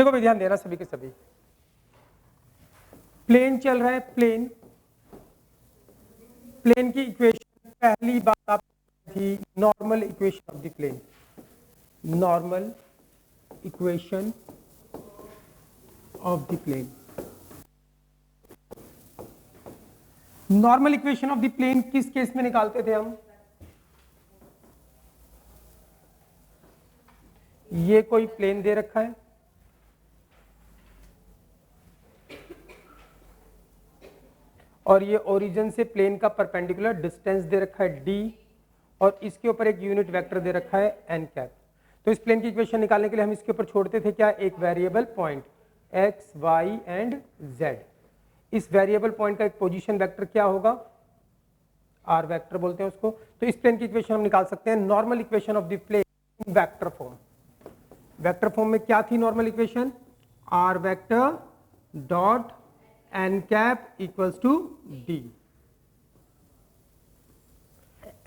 देखो भाई ध्यान देना सभी के सभी, प्लेन चल रहा है, प्लेन की इक्वेशन पहली बात आप थी normal equation of the plane, normal equation of the plane. Normal equation of the plane किस केस में निकालते थे हम? ये कोई प्लेन दे रखा है, और ये ओरिजिन से प्लेन का परपेंडिकुलर डिस्टेंस दे रखा है d, और इसके ऊपर एक यूनिट वेक्टर दे रखा है n कैप। तो इस प्लेन की इक्वेशन निकालने के लिए हम इसके ऊपर छोड़ते थे क्या? एक variable point x, y and z। इस वेरिएबल पॉइंट का एक पोजीशन वेक्टर क्या होगा? r वेक्टर बोलते हैं उसको। तो इस प्लेन की इक्वेशन हम निकाल सकते हैं normal equation of the plane in vector form. Vector form में क्या थी normal equation? r vector dot n cap equals to d।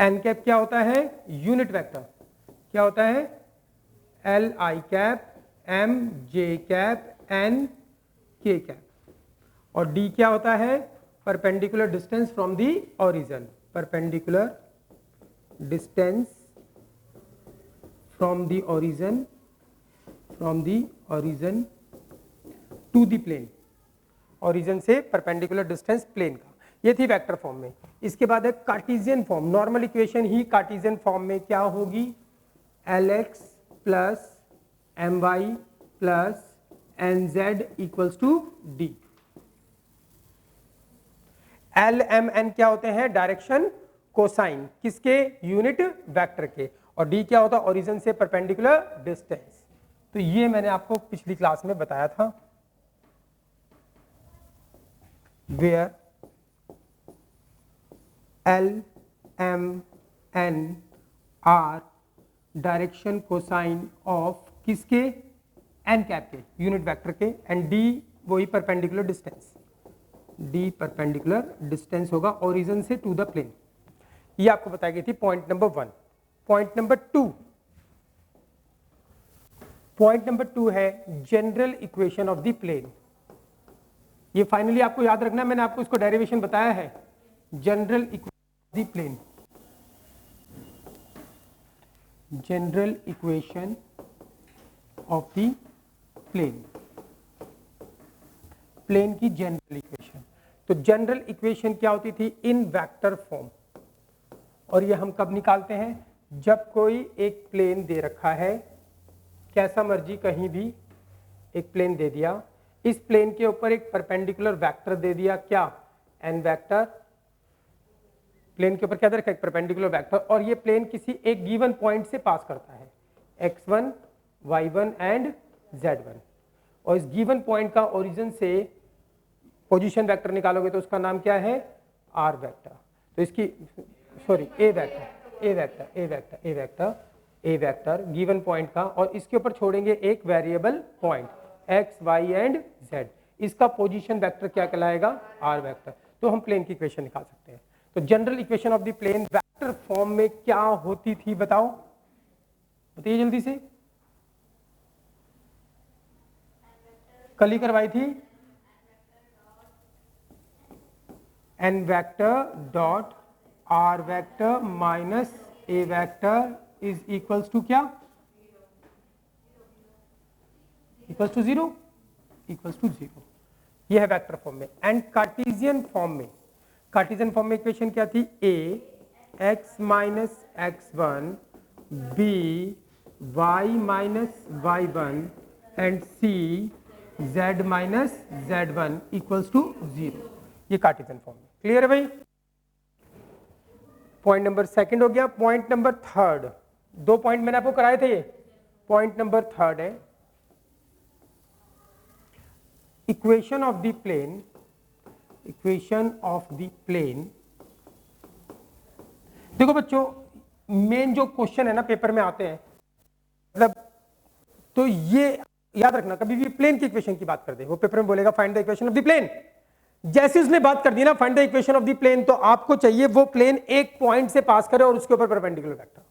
n cap क्या होता है? Unit vector. क्या होता है? l I cap m j cap n k cap. और d क्या होता है? Perpendicular distance from the origin, perpendicular distance from the origin, from the origin to the plane, origin से परपेंडिकुलर डिस्टेंस प्लेन का। ये थी वेक्टर फॉर्म में। इसके बाद है कार्टेशियन फॉर्म। नॉर्मल इक्वेशन ही कार्टेशियन फॉर्म में क्या होगी? Lx plus my plus nz equals to d। L m n क्या होते हैं? डायरेक्शन कोसाइन, किसके? यूनिट वेक्टर के। और d क्या होता है? ओरिजिन से परपेंडिकुलर डिस्टेंस। तो ये मैंने आपको पिछली क्लास में बताया था, where L m n r direction cosine of किसके? n कैप के, यूनिट वेक्टर के, एंड d वही perpendicular distance, d perpendicular distance होगा ओरिजिन से टू द प्लेन। ये आपको बताई गई थी point number 1। Point number 2, point number 2 है general equation of the plane. ये फाइनली आपको याद रखना है, मैंने आपको इसको डेरिवेशन बताया है। General equation of the plane, general equation of the plane, plane की जनरल इक्वेशन। तो जनरल इक्वेशन क्या होती थी? In vector form. और ये हम कब निकालते हैं? जब कोई एक प्लेन दे रखा है, कैसा मर्जी कहीं भी एक प्लेन दे दिया, इस प्लेन के ऊपर एक परपेंडिकुलर वेक्टर दे दिया, क्या? n vector. प्लेन के ऊपर क्या दे रखा है? एक परपेंडिकुलर वेक्टर, और ये प्लेन किसी एक गिवन पॉइंट से पास करता है, x1, y1 एंड z1। और इस गिवन पॉइंट का ओरिजिन से पोजीशन वेक्टर निकालोगे तो उसका नाम क्या है? r vector. तो इसकी sorry a vector given point का, और इसके ऊपर छोड़ेंगे एक variable point x, y and z। इसका पोजीशन वेक्टर क्या कहलाएगा? r vector. तो हम प्लेन की इक्वेशन निकाल सकते हैं। तो general equation of the plane vector form में क्या होती थी? बताओ, बताइए जल्दी से। कल ही करवाई थी। n vector dot r vector minus a vector is equals to क्या? Equals to 0, equals to 0। यह है वेक्टर फॉर्म में। एंड कार्टेशियन फॉर्म में, कार्टेशियन फॉर्म में इक्वेशन क्या थी? a x minus x1 b y minus y1 and c z minus z1 equals to 0। ये Cartesian form में। क्लियर है भाई? पॉइंट नंबर 2 हो गया। पॉइंट नंबर 3, 2 पॉइंट मैंने आपको कराए थे। ये पॉइंट नंबर 3 है equation of the plane, equation of the plane. देखो बच्चों, मेन जो क्वेश्चन है ना पेपर में आते हैं, मतलब तो ये याद रखना, कभी भी प्लेन की इक्वेशन की बात कर दे वो पेपर में बोलेगा find the equation of the plane. जैसे उसने बात कर दी ना find the equation of the plane, तो आपको चाहिए वो प्लेन एक पॉइंट से पास करे और उसके ऊपर परपेंडिकुलर वेक्टर।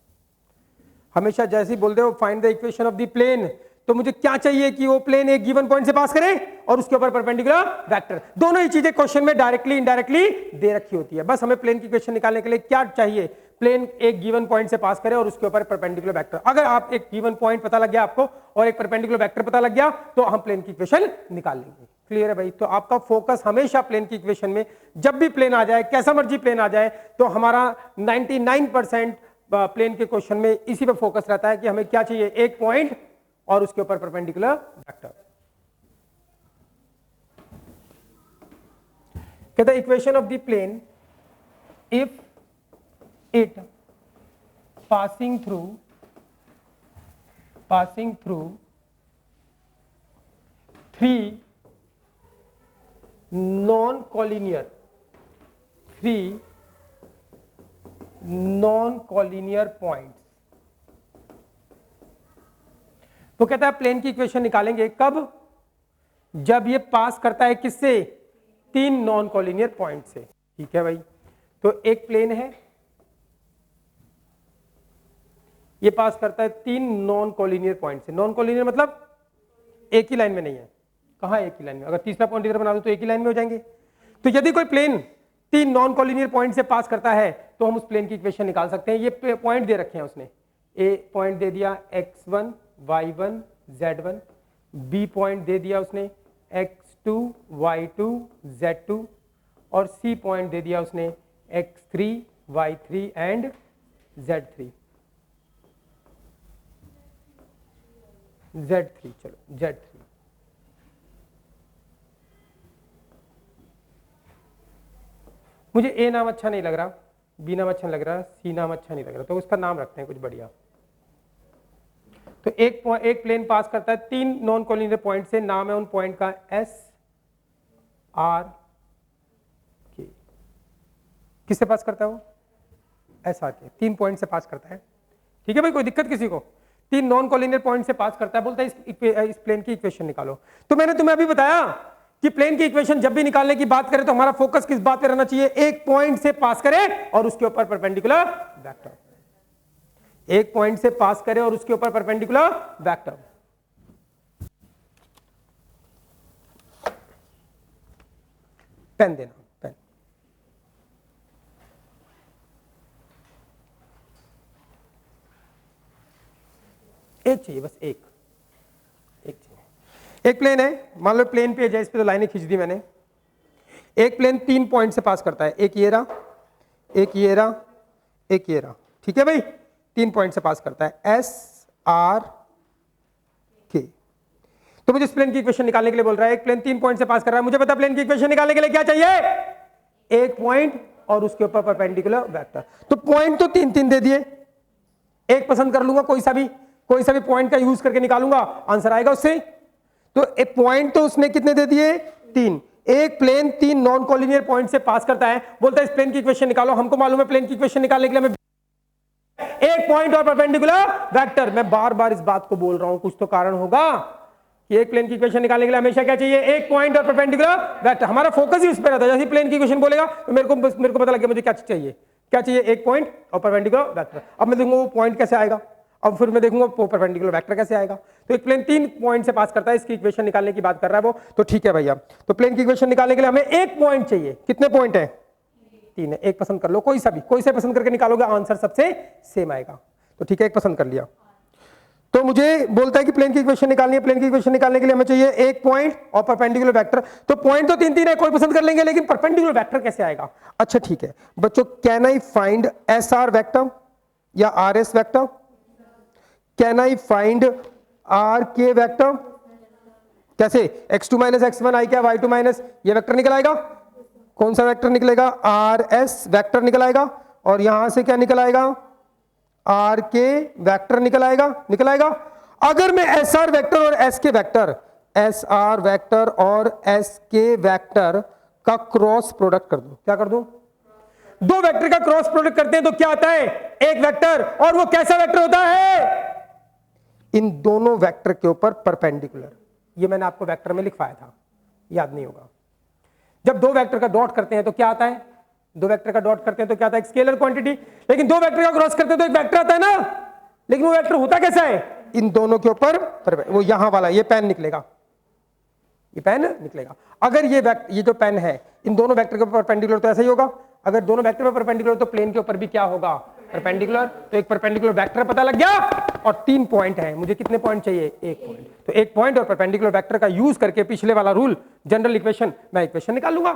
हमेशा जैसे ही बोल दे find the equation of the plane, तो मुझे क्या चाहिए कि वो प्लेन एक गिवन पॉइंट से पास करे और उसके ऊपर परपेंडिकुलर वेक्टर। दोनों ही चीजें क्वेश्चन में डायरेक्टली इनडायरेक्टली दे रखी होती है। बस हमें प्लेन की इक्वेशन निकालने के लिए क्या चाहिए, प्लेन एक गिवन पॉइंट से पास करे और उसके ऊपर परपेंडिकुलर वेक्टर। अगर आप एक गिवन पॉइंट पता लग गया आपको और एक परपेंडिकुलर वेक्टर पता लग गया तो हम प्लेन की इक्वेशन निकाल लेंगे। क्लियर है भाई? तो आपका फोकस हमेशा प्लेन की इक्वेशन में, जब भी प्लेन आ जाए, कैसा मर्जी प्लेन आ जाए, तो हमारा 99% प्लेन के क्वेश्चन में इसी पे फोकस रहता है कि हमें क्या चाहिए, एक पॉइंट और उसके ऊपर परपेंडिकुलर वेक्टर। कहता है equation of the plane if it passing through three non-collinear points। तो कहता है प्लेन की इक्वेशन निकालेंगे कब, जब ये पास करता है किससे, तीन नॉन कॉलिनियर पॉइंट से। ठीक है भाई? तो एक प्लेन है, ये पास करता है तीन नॉन कॉलिनियर पॉइंट से। नॉन कॉलिनियर मतलब एक ही लाइन में नहीं है। कहां एक ही लाइन में? अगर तीसरा पॉइंट इधर बना दो तो एक ही लाइन में हो जाएंगे। तो यदि कोई प्लेन तीन नॉन कॉलिनियर पॉइंट से पास करता है तो हम उस प्लेन की इक्वेशन निकाल सकते हैं। ये पॉइंट दे रखे हैं उसने, ए पॉइंट दे दिया x1 y1 z1, B point दे दिया उसने x2 y2 z2 और सी पॉइंट दे दिया उसने x3 y3 एंड z3। चलो Z3। मुझे ए नाम अच्छा नहीं लग रहा, बी नाम अच्छा नहीं लग रहा, सी नाम अच्छा नहीं लग रहा, तो उसका नाम रखते हैं कुछ बढ़िया। तो एक प्लेन पास करता है तीन नॉन कॉलिनियर पॉइंट से, नाम है उन पॉइंट का एस आर के। किससे पास करता है वो? एस आर के। तीन पॉइंट से पास करता है। ठीक है भाई? कोई दिक्कत किसी को? तीन नॉन कॉलिनियर पॉइंट से पास करता है, बोलता है इस प्लेन की इक्वेशन निकालो। तो मैंने तुम्हें अभी बताया कि प्लेन की इक्वेशन जब भी निकालने की बात करें तो हमारा फोकस किस बात पे रहना चाहिए, एक पॉइंट से पास करे और उसके ऊपर परपेंडिकुलर वेक्टर। एक पॉइंट से पास करे और उसके ऊपर परपेंडिकुलर वेक्टर। पेन देना, पेन। एक चाहिए, बस एक चाहिए। एक प्लेन है, मान लो प्लेन पे है, इस पे तो लाइनें खींच दी मैंने। एक प्लेन तीन पॉइंट से पास करता है, एक ये रहा, एक ये रहा, एक ये रहा। ठीक है भाई? तीन पॉइंट से पास करता है, एस आर के। तो मुझे इस प्लेन की इक्वेशन निकालने के लिए बोल रहा है, एक प्लेन तीन पॉइंट से पास कर रहा है, मुझे पता प्लेन की इक्वेशन निकालने के लिए क्या चाहिए, एक पॉइंट और उसके ऊपर परपेंडिकुलर वेक्टर। तो पॉइंट तो तीन तीन दे दिए, एक पसंद कर लूंगा, कोई सा भी पॉइंट का यूज करके निकालूंगा, आंसर आएगा उससे। तो एक पॉइंट तो उसने कितने दे दिए, तीन। एक प्लेन तीन नॉन कॉलिनियर पॉइंट से पास करता है, बोलता है इस प्लेन की इक्वेशन निकालो। हमको मालूम है प्लेन की इक्वेशन निकालने के लिए हमें एक पॉइंट और परपेंडिकुलर वेक्टर। मैं बार बार इस बात को बोल रहा हूं, कुछ तो कारण होगा कि एक प्लेन की इक्वेशन निकालने के लिए हमेशा क्या चाहिए, एक पॉइंट और परपेंडिकुलर वेक्टर। हमारा फोकस ही उस पर रहता है। जैसे प्लेन की इक्वेशन बोलेगा तो मेरे को पता लग गया मुझे क्या चाहिए, एक पॉइंट और परपेंडिकुलर वेक्टर। अब मैं देखूंगा वो पॉइंट कैसे आएगा, अब फिर मैं देखूंगा वो परपेंडिकुलर वेक्टर कैसे आएगा। तो एक प्लेन तीन पॉइंट से पास करता है, इसकी इक्वेशन निकालने की बात कर रहा है वो। तो ठीक है भैया, तो प्लेन की इक्वेशन निकालने के लिए हमें एक पॉइंट चाहिए। कितने पॉइंट है, तीन है। एक पसंद कर लो, कोई सा पसंद करके निकालोगे, आंसर सबसे सेम आएगा। तो ठीक है, एक पसंद कर लिया। तो मुझे बोलता है कि प्लेन की इक्वेशन निकालनी है। प्लेन की इक्वेशन निकालने के लिए हमें चाहिए एक पॉइंट और परपेंडिकुलर वेक्टर। तो पॉइंट तो तीन तीन है, कोई पसंद कर लेंगे, लेकिन परपेंडिकुलर वेक्टर कैसे आएगा। अच्छा ठीक है बच्चों, can I find S R vector या R S vector? Can I find R K vector? कैसे, x2 माइनस x1 आई क्या y2 माइनस, ये वेक्टर निकल आएगा। कौन सा वेक्टर निकलेगा, आर एस वेक्टर निकल आएगा। और यहां से क्या निकल आएगा, आर के वेक्टर निकल आएगा। अगर मैं एस आर वेक्टर और S K vector, S R vector और एस के वेक्टर का क्रॉस प्रोडक्ट कर दूं, क्या कर दूं, दो वेक्टर का क्रॉस प्रोडक्ट करते हैं तो क्या आता है, एक वेक्टर। और वो कैसा वेक्टर होता है, इन दोनों वेक्टर के ऊपर परपेंडिकुलर। ये मैंने आपको वेक्टर में लिखवाया था, याद नहीं होगा। जब दो वेक्टर का डॉट करते हैं तो क्या आता है, दो वेक्टर का डॉट करते हैं तो क्या आता है, एक स्केलर क्वांटिटी। लेकिन दो वेक्टर का क्रॉस करते हैं तो एक वेक्टर आता है ना। लेकिन वो वेक्टर होता कैसा है, इन दोनों के ऊपर वो यहां वाला ये पेन निकलेगा, ये पेन निकलेगा। अगर ये जो पेन है इन दोनों वेक्टर के ऊपर परपेंडिकुलर तो ऐसा ही होगा, अगर दोनों वेक्टर पर परपेंडिकुलर तो प्लेन के ऊपर भी क्या होगा, परपेंडिकुलर। तो एक परपेंडिकुलर वेक्टर पता लग गया और 3 पॉइंट है, मुझे कितने पॉइंट चाहिए, 1 पॉइंट। तो 1 पॉइंट और परपेंडिकुलर वेक्टर का यूज करके पिछले वाला रूल जनरल इक्वेशन, मैं इक्वेशन निकाल लूंगा।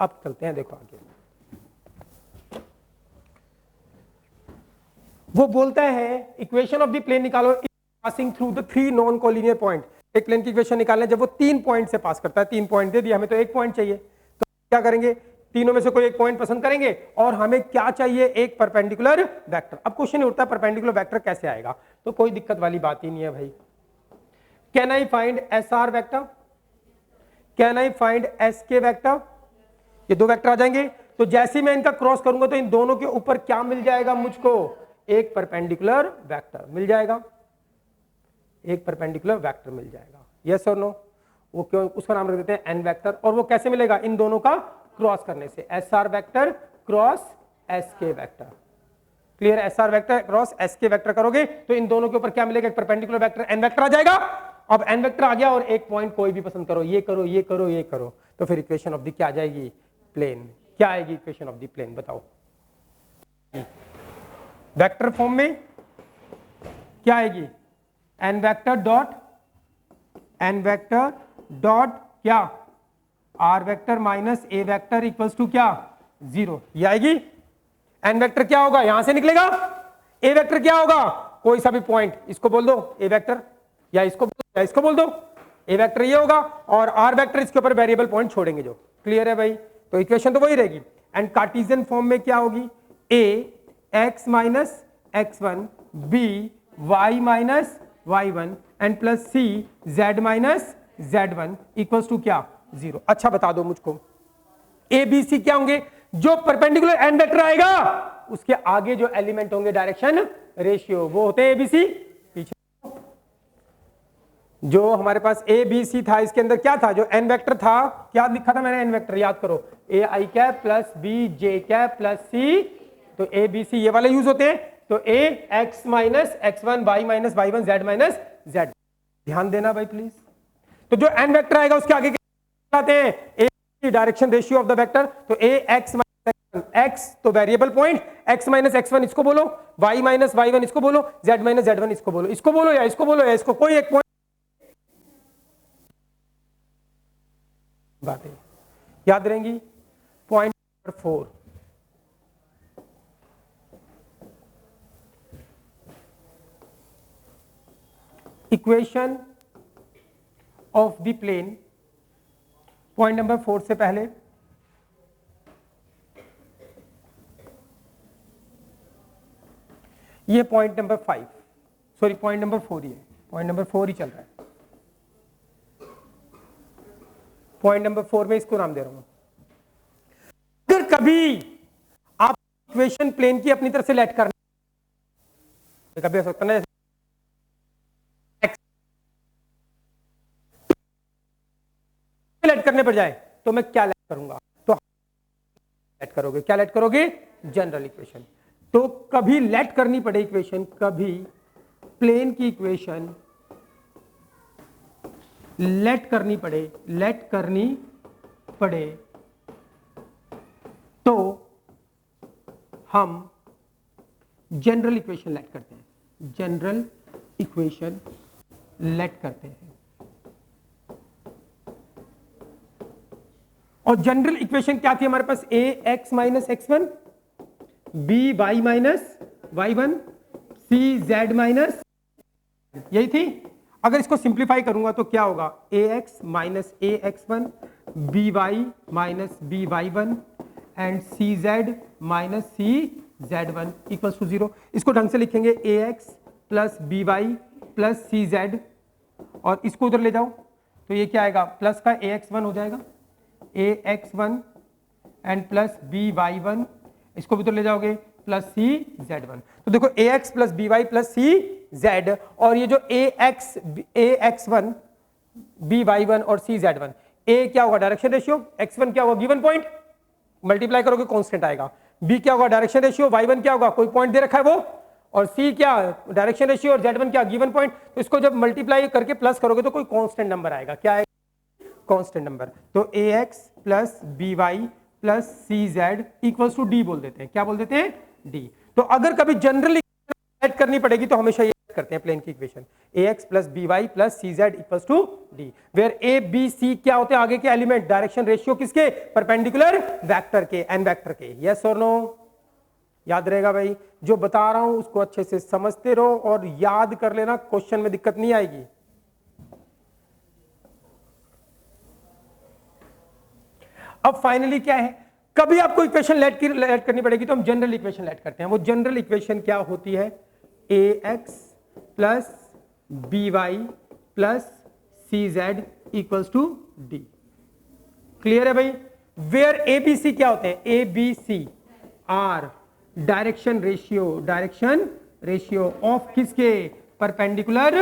अब चलते हैं, देखो आगे वो बोलता है इक्वेशन ऑफ द प्लेन निकालो passing through the 3 non collinear point. एक प्लेन की इक्वेशन निकालना है जब वो 3 पॉइंट से पास करता है, 3 पॉइंट दे दिया, हमें तो 1 पॉइंट चाहिए, तो क्या करेंगे, तीनों में से कोई एक पॉइंट पसंद करेंगे और हमें क्या चाहिए, एक परपेंडिकुलर वेक्टर। अब क्वेश्चन ये उठता है परपेंडिकुलर वेक्टर कैसे आएगा, तो कोई दिक्कत वाली बात ही नहीं है भाई। Can I find S R vector, can I find S K vector, ये 2 वेक्टर आ जाएंगे। तो जैसे मैं इनका क्रॉस करूंगा तो इन दोनों के ऊपर क्या मिल जाएगा मुझको, एक परपेंडिकुलर वेक्टर मिल जाएगा, एक परपेंडिकुलर वेक्टर मिल जाएगा। यस और नो, वो क्यों, उसका नाम रख देते हैं एन वेक्टर। और वो कैसे मिलेगा, इन दोनों का क्रॉस करने से, S R vector cross S K vector. Clear, S R vector cross S K vector करोगे तो इन दोनों के ऊपर क्या मिलेगा, एक परपेंडिकुलर वेक्टर एन वेक्टर आ जाएगा। अब एन वेक्टर आ गया और एक पॉइंट कोई भी पसंद करो, ये करो ये करो ये करो, तो फिर इक्वेशन ऑफ द क्या आ जाएगी, प्लेन। क्या आएगी इक्वेशन ऑफ द प्लेन, बताओ। वेक्टर फॉर्म में क्या आएगी, एन वेक्टर डॉट क्या, r vector minus A vector equals to क्या, 0। ये आएगी। एन वेक्टर क्या होगा, यहां से निकलेगा। ए वेक्टर क्या होगा, कोई सा भी पॉइंट, इसको बोल दो ए वेक्टर, या इसको बोल दो ए वेक्टर ये होगा, और आर वेक्टर इसके ऊपर वेरिएबल पॉइंट छोड़ेंगे जो। क्लियर है भाई, तो इक्वेशन तो वही रहेगी। एंड कार्टेशियन फॉर्म में क्या होगी, A X minus x1 B Y minus y1 and plus C z minus z1 equals to क्या, 0। अच्छा बता दो मुझको, ए बी सी क्या होंगे, जो परपेंडिकुलर एन वेक्टर आएगा उसके आगे जो एलिमेंट होंगे डायरेक्शन रेशियो, वो होते हैं ए बी सी। पीछे जो हमारे पास ए बी सी था, इसके अंदर क्या था, जो एन वेक्टर था, क्या लिखा था मैंने, एन वेक्टर याद करो, A I cap plus B J cap plus C, तो ए बी सी ये वाले यूज होते हैं। तो A X minus x1 Y minus y1 z minus z, ध्यान देना भाई प्लीज। तो जो एन वेक्टर आएगा उसके आगे क्या आते हैं, A direction ratio of the vector, तो ए एक्स माइनस x तो variable point, x minus x1 इसको बोलो, y माइनस y1 इसको बोलो, z माइनस z1 इसको बोलो, इसको बोलो या इसको बोलो या इसको, कोई एक पॉइंट बातें याद रहेंगी। Point number 4, equation of the plane. Point number 4 से पहले ये point number 5, sorry point number 4 ही है, पॉइंट नंबर 4 ही चल रहा है। पॉइंट नंबर 4 में इसको नाम दे रहा हूं। अगर कभी आप इक्वेशन प्लेन की अपनी तरफ से लेट करना, कभी हो सकता है ना लेट करने पर जाए, तो मैं क्या लेट करूंगा, तो लेट करोगे, क्या लेट करोगे, जनरल इक्वेशन। तो कभी लेट करनी पड़े इक्वेशन, कभी प्लेन की इक्वेशन लेट करनी पड़े तो हम जनरल इक्वेशन लेट करते हैं, जनरल इक्वेशन लेट करते हैं। और जनरल इक्वेशन क्या थी हमारे पास, A X minus x1 B Y minus y1 C Z minus, यही थी। अगर इसको सिंप्लीफाई करूंगा तो क्या होगा, A X minus A x1 B Y minus B y1 and C Z minus C z1 equals to 0। इसको ढंग से लिखेंगे, A X plus B Y plus C Z, और इसको उधर ले जाओ तो ये क्या आएगा, प्लस का ए x1 हो जाएगा, ए x1 and plus B y1, इसको भी उधर ले जाओगे प्लस सी z1। तो देखो A X plus B Y plus C Z, और ये जो ए x1 बी y1 और सी z1, ए क्या होगा डायरेक्शन रेशियो, x1 क्या होगा गिवन पॉइंट, मल्टीप्लाई करोगे कांस्टेंट आएगा, बी क्या होगा डायरेक्शन रेशियो, y1 क्या होगा कोई पॉइंट दे रखा है वो, और सी क्या डायरेक्शन रेशियो और Z1 क्या गिवन पॉइंट, तो इसको जब मल्टीप्लाई करके प्लस करोगे तो कोई कांस्टेंट नंबर आएगा, क्या है कांस्टेंट नंबर। तो ax plus by plus cz equals to D बोल देते हैं, क्या बोल देते हैं डी। तो अगर कभी जनरल ऐड करनी पड़ेगी तो हमेशा ये करते हैं प्लेन की equation ax plus by plus cz equals to D, where a b c क्या होते हैं आगे के एलिमेंट, डायरेक्शन रेशियो किसके, परपेंडिकुलर वेक्टर के, एन वेक्टर के, यस और नो। याद रहेगा भाई, जो बता रहा हूं उसको अच्छे से समझते रहो और याद कर लेना, क्वेश्चन में दिक्कत नहीं आएगी। अब फाइनली क्या है, कभी आपको इक्वेशन लेट करनी पड़ेगी तो हम जनरल इक्वेशन लेट करते हैं। वो जनरल इक्वेशन क्या होती है, ax plus by plus cz equals to D. Clear है भाई, वेयर abc क्या होते हैं, abc are direction ratio of किसके, परपेंडिकुलर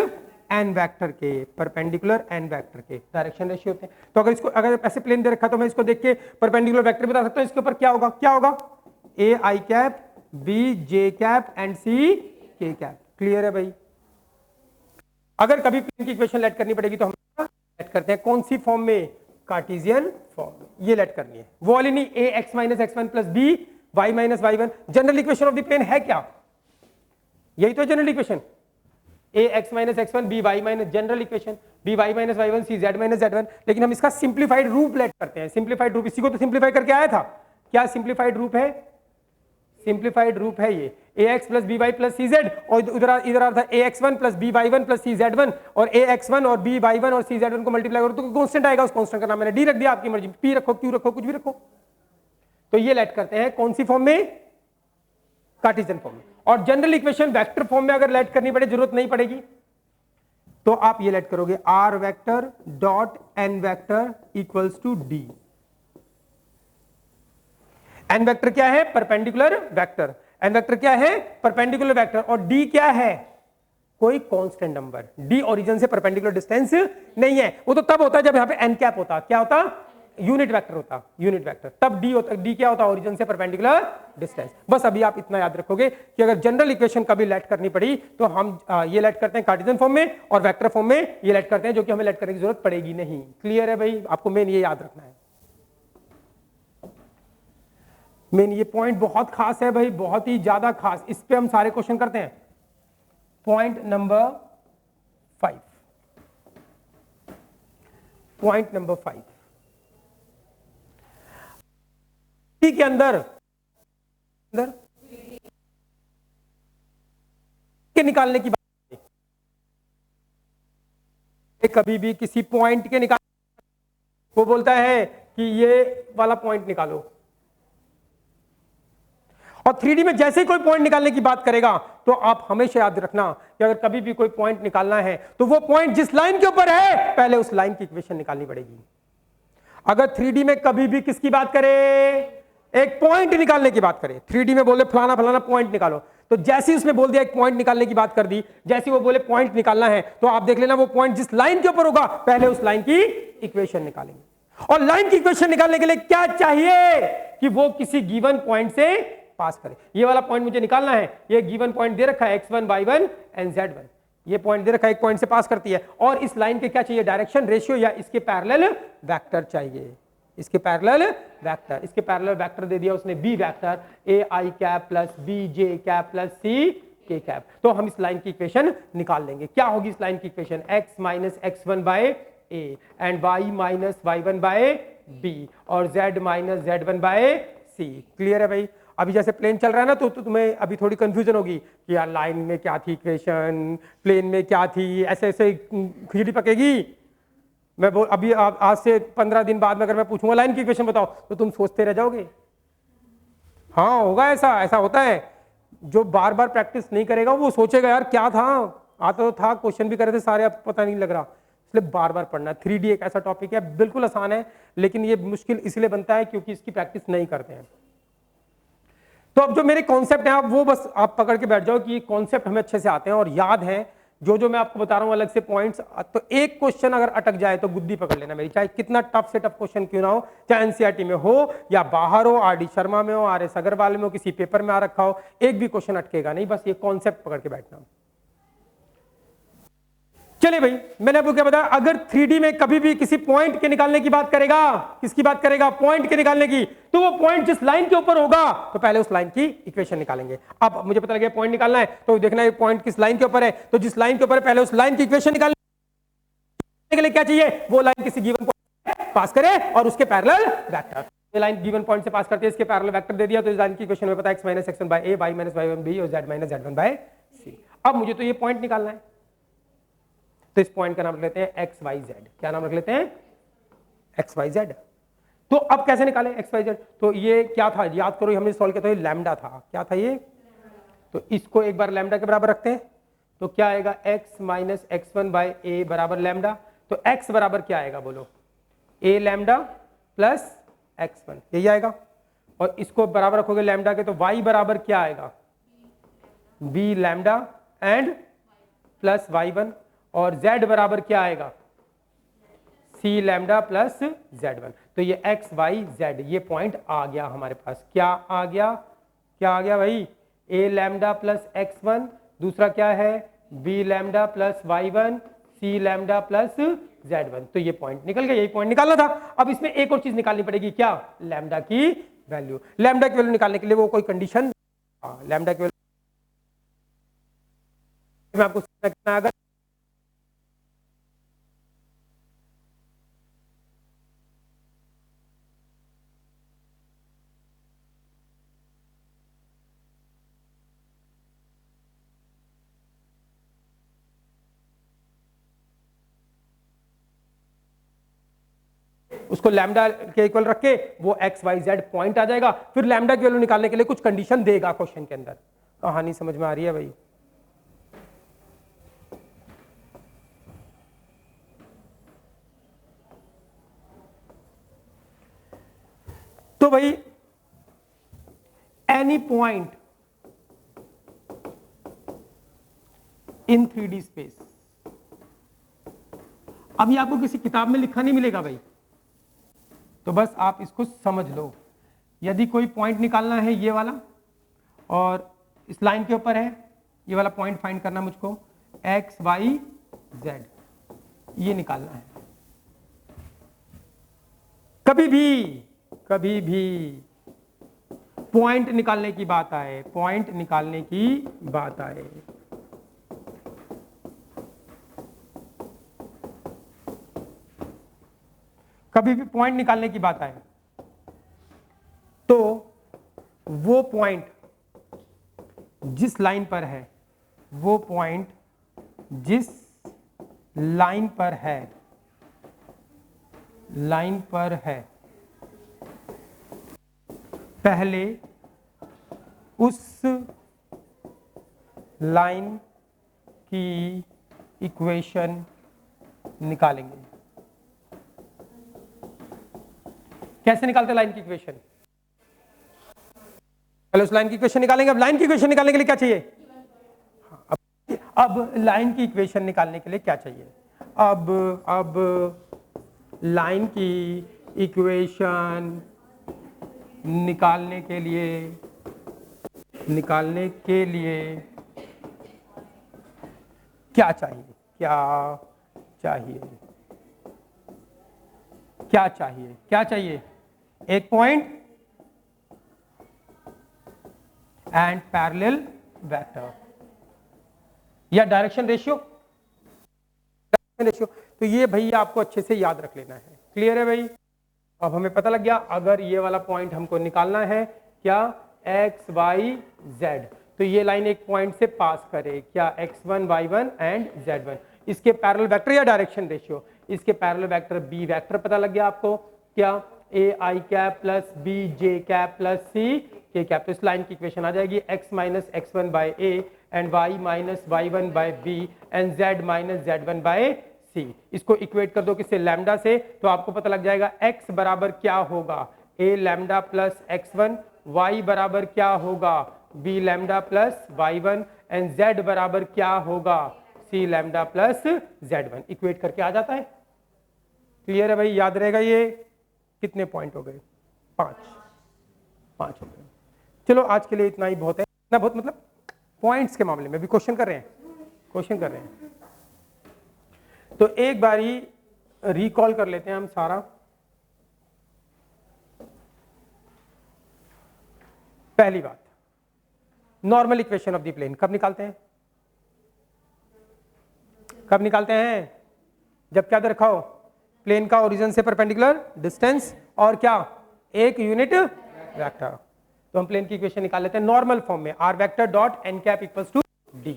एन वेक्टर के, परपेंडिकुलर एन वेक्टर के डायरेक्शन रेशियो होते हैं। तो अगर इसको अगर ऐसे प्लेन दे रखा तो मैं इसको देख के परपेंडिकुलर वेक्टर बता सकता हूं, इसके ऊपर क्या होगा, क्या होगा A I cap B J cap and C K cap. Clear है भाई, अगर कभी प्लेन की इक्वेशन लेट करनी पड़ेगी तो हम लेट करते हैं कौन सी फॉर्म में, कार्टेशियन फॉर्म, ये लेट करनी है, वो वाली नहीं A X minus X one plus B Y minus Y one. General equation of the plane है क्या, यही तो general equation, A X minus X one B Y minus, general equation B Y minus Y one C Z minus Z one. लेकिन हम इसका simplified रूप late करते हैं, सिंप्लीफाइड रूप, इसी को तो सिंप्लीफाई करके आया था, क्या सिंप्लीफाइड रूप है, सिंप्लीफाइड रूप है ये A X plus B Y plus C Z, और इधर आ था A X one plus B Y one plus C Z one, और ए एक्स वन और बी वाई वन और सी जेड वन को मल्टीप्लाई करो तो कांस्टेंट आएगा, उस कांस्टेंट का नाम मैंने डी रख दिया, आपकी मर्जी, पी रखो क्यू रखो कुछ भी रखो। तो ये लेट करते हैं कौन सी फॉर्म में, कार्टेशियन फॉर्म में। और जनरल इक्वेशन वेक्टर फॉर्म में अगर लेट करनी पड़े, जरूरत नहीं पड़ेगी, तो आप ये लेट करोगे r vector dot N vector equals to D. N vector क्या है, परपेंडिकुलर वेक्टर, एन वेक्टर क्या है, परपेंडिकुलर वेक्टर, और डी क्या है, कोई कांस्टेंट नंबर। डी ओरिजिन से परपेंडिकुलर डिस्टेंस नहीं है, वो तो तब होता है जब यहां पे एन कैप होता, क्या होता, यूनिट वेक्टर होता, यूनिट वेक्टर, तब डी होता, डी क्या होता, ओरिजिन से परपेंडिकुलर डिस्टेंस। बस अभी आप इतना याद रखोगे कि अगर जनरल इक्वेशन कभी लेट करनी पड़ी तो हम ये लेट करते हैं कार्टेशियन फॉर्म में, और वेक्टर फॉर्म में ये लेट करते हैं, जो कि हमें लेट करने की जरूरत पड़ेगी नहीं। क्लियर है भाई, आपको मेन ये याद रखना है, मेन ये पॉइंट बहुत खास है भाई, बहुत ही ज्यादा खास, इस पे हम सारे क्वेश्चन करते हैं। पॉइंट नंबर 5, पॉइंट नंबर 5 के अंदर के निकालने की बात, कभी भी किसी पॉइंट के निकाल, वो बोलता है कि ये वाला पॉइंट निकालो, और 3D में जैसे ही कोई पॉइंट निकालने की बात करेगा तो आप हमेशा याद रखना कि अगर कभी भी कोई पॉइंट निकालना है तो वो पॉइंट जिस लाइन के ऊपर है पहले उस लाइन की इक्वेशन निकालनी पड़ेगी। अगर 3D में कभी भी किसकी बात करें, एक पॉइंट निकालने की बात करें, 3D में बोले फलाना फलाना पॉइंट निकालो, तो जैसे ही उसने बोल दिया एक पॉइंट निकालने की बात कर दी, जैसे वो बोले पॉइंट निकालना है, तो आप देख लेना वो पॉइंट जिस लाइन के ऊपर होगा पहले उस लाइन की इक्वेशन निकालेंगे। और लाइन की इक्वेशन निकालने के लिए क्या चाहिए कि वो किसी गिवन पॉइंट से पास करे। ये वाला पॉइंट मुझे निकालना है, ये गिवन पॉइंट दे रखा है x1 y1 एंड z1, ये पॉइंट दे रखा है, एक पॉइंट से पास करती है, और इस लाइन के क्या चाहिए, डायरेक्शन रेशियो या इसके पैरेलल वेक्टर चाहिए, इसके पैरेलल वेक्टर, इसके पैरेलल वेक्टर दे दिया उसने B vector A I cap plus B J cap plus C K cap. तो हम इस लाइन की इक्वेशन निकाल लेंगे। क्या होगी इस लाइन की equation, x minus x one by A and y minus y1 by B और z minus z1 by C. Clear है भाई। अभी जैसे प्लेन चल रहा है ना, तो तुम्हें अभी थोड़ी कंफ्यूजन होगी कि यार लाइन में क्या थी इक्वेशन, प्लेन में क्या थी, ऐसे ऐसे खिचड़ी पकेगी। मैं अभी आज से 15 दिन बाद में अगर मैं पूछूंगा लाइन की इक्वेशन बताओ, तो तुम सोचते रह जाओगे। हाँ होगा, ऐसा होता है। जो बार बार प्रैक्टिस नहीं करेगा वो सोचेगा यार क्या था, आता तो था, क्वेश्चन भी करे थे सारे, अब पता नहीं लग रहा। इसलिए बार बार पढ़ना। 3D एक ऐसा टॉपिक है, बिल्कुल आसान है, लेकिन ये मुश्किल इसलिए बनता है क्योंकि इसकी प्रैक्टिस नहीं करते हैं। तो अब जो मेरे कॉन्सेप्ट हैं, वो बस आप पकड़ के बैठ जाओ कि ये कॉन्सेप्ट हमें अच्छे से आते हैं और याद है। जो जो मैं आपको बता रहा हूं अलग से पॉइंट्स, तो एक क्वेश्चन अगर अटक जाए तो गुद्दी पकड़ लेना मेरी, चाहे कितना टफ से टफ क्वेश्चन क्यों ना हो, चाहे एनसीईआरटी में हो या बाहर हो, आर डी शर्मा में हो, आर एस अग्रवाल में हो, किसी पेपर में आ रखा हो, एक भी क्वेश्चन अटकेगा नहीं, बस ये कॉन्सेप्ट पकड़ के बैठना। चलिए भाई, मैंने आपको क्या बताया, अगर 3D में कभी भी किसी पॉइंट के निकालने की बात करेगा, किसकी बात करेगा, पॉइंट के निकालने की, तो वो पॉइंट जिस लाइन के ऊपर होगा तो पहले उस लाइन की इक्वेशन निकालेंगे। अब मुझे पता लगा पॉइंट निकालना है तो देखना है पॉइंट किस लाइन के ऊपर है, तो जिस लाइन के ऊपर है पहले उस लाइन की इक्वेशन निकालने के लिए क्या चाहिए, वो लाइन किसी गिवन पॉइंट पास करे और उसके पैरेलल वेक्टर। ये लाइन गिवन पॉइंट से पास करते हैं, इसके पैरेलल वेक्टर दे दिया तो इस लाइन की इक्वेशन में पता है x - x1 a, y - y1 b और z - z1 c। अब मुझे तो ये पॉइंट निकालना है, तो इस पॉइंट का नाम रख लेते हैं एक्स वाई जेड। क्या नाम रख लेते हैं, एक्स वाई जेड। तो अब कैसे निकालें एक्स वाई जेड, तो ये क्या था याद करो, हमने सॉल्व किया था, ये लैम्डा था, क्या था ये, तो इसको एक बार लैम्डा के बराबर रखते हैं, तो क्या आएगा x - x1 a बराबर लैम्डा। तो x बराबर क्या आएगा बोलो, a लैम्डा प्लस x1, यही आएगा। और इसको बराबर रखोगे लैम्डा के, तो y बराबर क्या आएगा, b lambda and plus y1, और z बराबर क्या आएगा, c लैम्डा प्लस z1। तो ये x y z ये पॉइंट आ गया हमारे पास, क्या आ गया, क्या आ गया भाई, a लैम्डा प्लस x1, दूसरा क्या है b lambda plus y1, c lambda plus z1। तो ये पॉइंट निकल गया, यही पॉइंट निकालना था। अब इसमें एक और चीज निकालनी पड़ेगी, क्या, लैम्डा की वैल्यू। लैम्डा की वैल्यू निकालने के लिए वो कोई कंडीशन, लैम्डा की वैल्यू मैं आपको अगर उसको लैम्डा के इक्वल रख के वो एक्स वाई जेड पॉइंट आ जाएगा, फिर लैम्डा की वैल्यू निकालने के लिए कुछ कंडीशन देगा क्वेश्चन के अंदर। कहानी समझ में आ रही है भाई, तो भाई any point in 3D space, अभी आपको किसी किताब में लिखा नहीं मिलेगा भाई, तो बस आप इसको समझ लो। यदि कोई पॉइंट निकालना है ये वाला, और इस लाइन के ऊपर है ये वाला पॉइंट फाइंड करना मुझको, एक्स वाई जेड ये निकालना है। कभी भी पॉइंट निकालने की बात आए, पॉइंट निकालने की बात आए, कभी भी पॉइंट निकालने की बात आए, तो वो पॉइंट जिस लाइन पर है, वो पॉइंट जिस लाइन पर है, लाइन पर है, पहले उस लाइन की इक्वेशन निकालेंगे। कैसे निकालते लाइन की इक्वेशन, पहले उस लाइन की इक्वेशन निकालेंगे। अब लाइन की इक्वेशन निकालने के लिए क्या चाहिए, अब लाइन की इक्वेशन निकालने के लिए क्या चाहिए, अब लाइन की इक्वेशन निकालने के लिए क्या चाहिए, क्या चाहिए, एक पॉइंट एंड पैरेलल वेक्टर या डायरेक्शन रेशियो। तो ये भैया आपको अच्छे से याद रख लेना है, क्लियर है भाई। अब हमें पता लग गया, अगर ये वाला पॉइंट हमको निकालना है, क्या, एक्स वाई जेड, तो ये लाइन एक पॉइंट से पास करे, क्या, x1 y1 एंड z1, इसके पैरेलल वेक्टर या डायरेक्शन रेशियो, इसके पैरेलल वेक्टर b वेक्टर पता लग गया आपको, क्या, a I cap plus b j cap plus c k cap. तो इस लाइन की इक्वेशन आ जाएगी x - x1 a and y - y1 b and z - z1 c। इसको इक्वेट कर दो किससे, लैम्डा से, तो आपको पता लग जाएगा x बराबर क्या होगा, a lambda plus x1, y बराबर क्या होगा, b lambda plus y1 and z बराबर क्या होगा, सी लैम्डा प्लस Z1 इक्वेट करके आ जाता है। क्लियर है भाई, याद रहेगा ये। कितने पॉइंट हो गए? 5 हो गए। चलो आज के लिए इतना ही बहुत है। इतना बहुत मतलब पॉइंट्स के मामले में भी क्वेश्चन कर रहे हैं। तो एक बारी रिकॉल कर लेते हैं हम सारा। पहली बात, normal equation of the plane कब निकालते हैं? जब क्या दे रखा हो? प्लेन का ओरिजिन से परपेंडिकुलर डिस्टेंस और क्या, एक यूनिट वेक्टर। तो हम प्लेन की इक्वेशन निकाल लेते हैं नॉर्मल फॉर्म में, R vector dot N cap equals to D.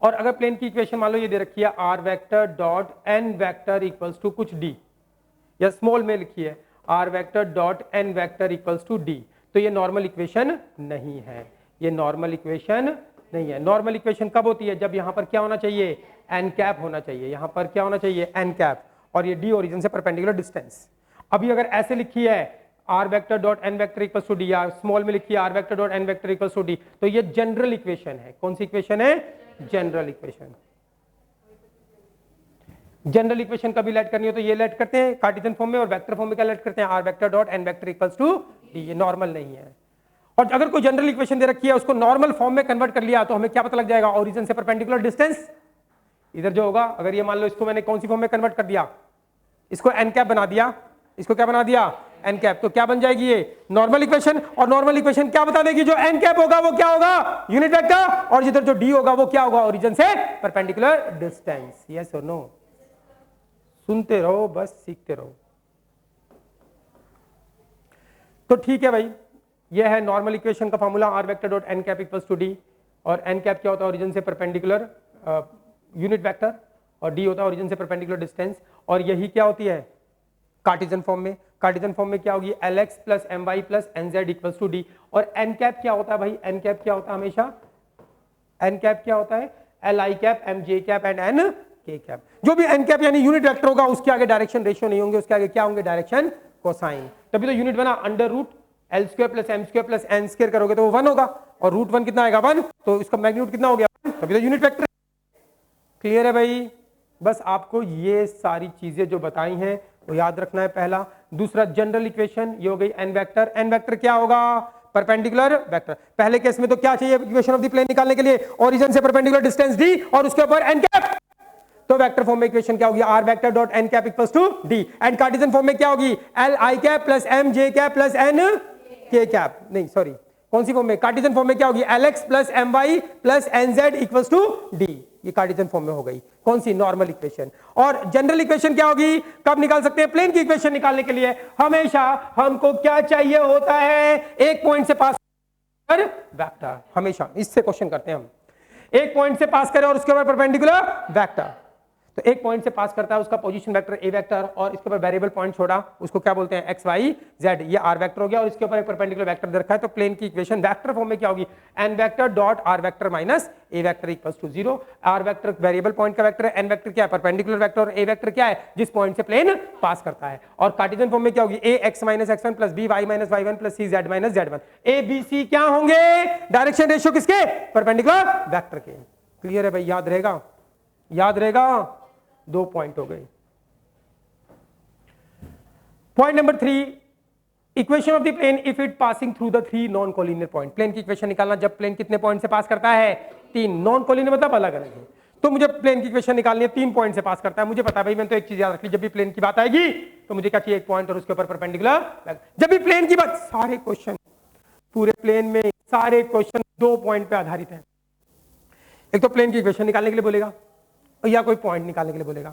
और अगर प्लेन की इक्वेशन मान लो ये दे रखी है R vector dot N vector equals to कुछ डी, या स्मॉल में लिखी है R vector dot N vector equals to D, तो ये नॉर्मल इक्वेशन नहीं है। नॉर्मल इक्वेशन कब होती है? जब यहां पर क्या होना चाहिए? एन कैप होना चाहिए। यहां पर क्या होना चाहिए? एन कैप, और ये डी ओरिजिन से परपेंडिकुलर डिस्टेंस। अभी अगर ऐसे लिखी है R vector dot N vector equals to D, या स्मॉल में लिखी है R vector dot N vector equals to D, तो ये जनरल इक्वेशन है। कौन सी इक्वेशन है? General equation. जनरल इक्वेशन कभी लेट करनी हो तो ये लेट करते हैं कार्टेशियन फॉर्म में, और वेक्टर फॉर्म में क्या लेट करते हैं? R vector dot N vector equals to D. ये नॉर्मल नहीं है। और अगर कोई जनरल इक्वेशन दे रखी है उसको नॉर्मल फॉर्म में कन्वर्ट कर लिया तो हमें क्या पता लग जाएगा? ओरिजिन से परपेंडिकुलर डिस्टेंस इधर जो होगा, अगर ये मान लो इसको मैंने कौन सी फॉर्म में कन्वर्ट कर दिया? इसको एन कैप बना दिया। इसको क्या बना दिया? N cap. तो क्या बन जाएगी? ये नॉर्मल इक्वेशन। और नॉर्मल इक्वेशन क्या बता देगी? जो एन कैप होगा वो क्या होगा? यूनिट वेक्टर, और जिधर जो डी होगा वो क्या होगा? ओरिजिन से परपेंडिकुलर डिस्टेंस। यस और नो? सुनते रहो, बस सीखते रहो। तो ठीक है भाई, ये है नॉर्मल इक्वेशन का formula, R vector dot N cap equals to D. और एन कैप क्या होता है? ओरिजिन से परपेंडिकुलर यूनिट वेक्टर, और डी होता है ओरिजिन से परपेंडिकुलर डिस्टेंस। और यही क्या होती है? कार्टेशियन फॉर्म में। कार्टेशियन फॉर्म में क्या होगी? Lx plus my plus nz equals to D. और एन कैप क्या होता है भाई? एन कैप क्या होता है हमेशा? एन कैप क्या होता है? Li cap, mj cap and n k cap. जो भी एन कैप यानी यूनिट वेक्टर होगा उसके आगे डायरेक्शन रेशियो नहीं होंगे, उसके आगे क्या होंगे? Direction cosine. तभी तो यूनिट बना under root L square plus M square plus N square करोगे तो वो 1 होगा, और रूट 1 कितना आएगा? 1। तो इसका मैग्नीट्यूड कितना हो गया? 1। तभी तो यूनिट वेक्टर। क्लियर है भाई? बस आपको ये सारी चीजें जो बताई हैं वो याद रखना है, पहला। दूसरा, जनरल इक्वेशन ये हो गई एन वेक्टर। एन वेक्टर क्या होगा? Perpendicular vector. पहले केस में तो क्या चाहिए इक्वेशन ऑफ द प्लेन निकालने के लिए? ओरिजिन से परपेंडिकुलर डिस्टेंस डी और उसके ऊपर एन कैप। तो वेक्टर फॉर्म में इक्वेशन क्या होगी? R vector dot N cap equals to D. And Cartesian form में क्या होगी? L I cap plus M J cap plus N K cap. नहीं सॉरी, कौन सी फॉर्म में? कार्टेशियन फॉर्म में क्या होगी? Lx plus my plus nz equals to D. ये कार्टेशियन फॉर्म में हो गई। कौन सी? Normal equation. और जनरल इक्वेशन क्या होगी? कब निकाल सकते हैं? प्लेन की इक्वेशन निकालने के लिए हमेशा हमको क्या चाहिए होता है? एक पॉइंट से पास कर वेक्टर। हमेशा इससे क्वेश्चन करते हैं हम, एक पॉइंट से पास करें और उसके ऊपर परपेंडिकुलर वेक्टर। तो एक पॉइंट से पास करता है उसका पोजीशन वेक्टर ए वेक्टर, और इसके ऊपर वेरिएबल पॉइंट छोड़ा, उसको क्या बोलते हैं? X Y Z. ये आर वेक्टर हो गया, और इसके ऊपर एक परपेंडिकुलर वेक्टर दे रखा है। तो प्लेन की इक्वेशन वेक्टर फॉर्म में क्या होगी? N vector dot R vector minus A vector equals to 0। R vector variable point का वेक्टर है, एन वेक्टर क्या है? परपेंडिकुलर वेक्टर, और ए वेक्टर क्या है? जिस पॉइंट से प्लेन पास करता है। और कार्टेशियन फॉर्म में क्या होगी? A X minus x1 plus B Y minus y1 plus C Z minus z1। A B C क्या होंगे? डायरेक्शन रेशियो किसके? परपेंडिकुलर वेक्टर के। क्लियर है भाई? याद रहेगा? याद रहेगा? 2 पॉइंट हो गए। Point number 3, equation of the plane if it passing through the 3 non collinear point. Plane की इक्वेशन निकालना जब प्लेन कितने पॉइंट से पास करता है? 3। नॉन कोलिनियर मतलब अलग अलग है। तो मुझे प्लेन की इक्वेशन निकालनी है, 3 पॉइंट से पास करता है। मुझे पता है भाई, मैंने तो एक चीज याद रखी, जब भी प्लेन की बात आएगी तो मुझे क्या चाहिए? एक पॉइंट और उसके ऊपर परपेंडिकुलर। जब भी प्लेन की बात, सारे क्वेश्चन पूरे प्लेन में सारे क्वेश्चन 2 पॉइंट पे आधारित है। एक तो प्लेन की इक्वेशन निकालने के लिए बोलेगा, या कोई पॉइंट निकालने के लिए बोलेगा।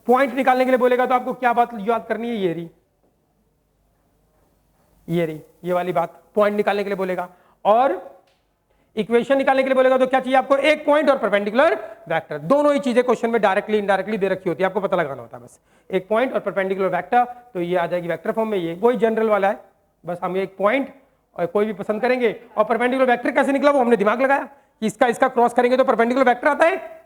पॉइंट निकालने के लिए बोलेगा तो आपको क्या बात याद करनी है? ये वाली बात पॉइंट निकालने के लिए बोलेगा। और इक्वेशन निकालने के लिए बोलेगा तो क्या चाहिए आपको? एक पॉइंट और परपेंडिकुलर वेक्टर। दोनों ही चीजें क्वेश्चन में डायरेक्टली इनडायरेक्टली दे रखी होती है, आपको पता लगाना होता है बस। एक पॉइंट और परपेंडिकुलर वेक्टर, तो ये आ जाएगी वेक्टर फॉर्म में। ये वही जनरल वाला है, बस हम एक पॉइंट और कोई भी पसंद करेंगे। और परपेंडिकुलर वेक्टर कैसे निकला वो हमने दिमाग लगाया कि इसका क्रॉस करेंगे तो परपेंडिकुलर वेक्टर आता है।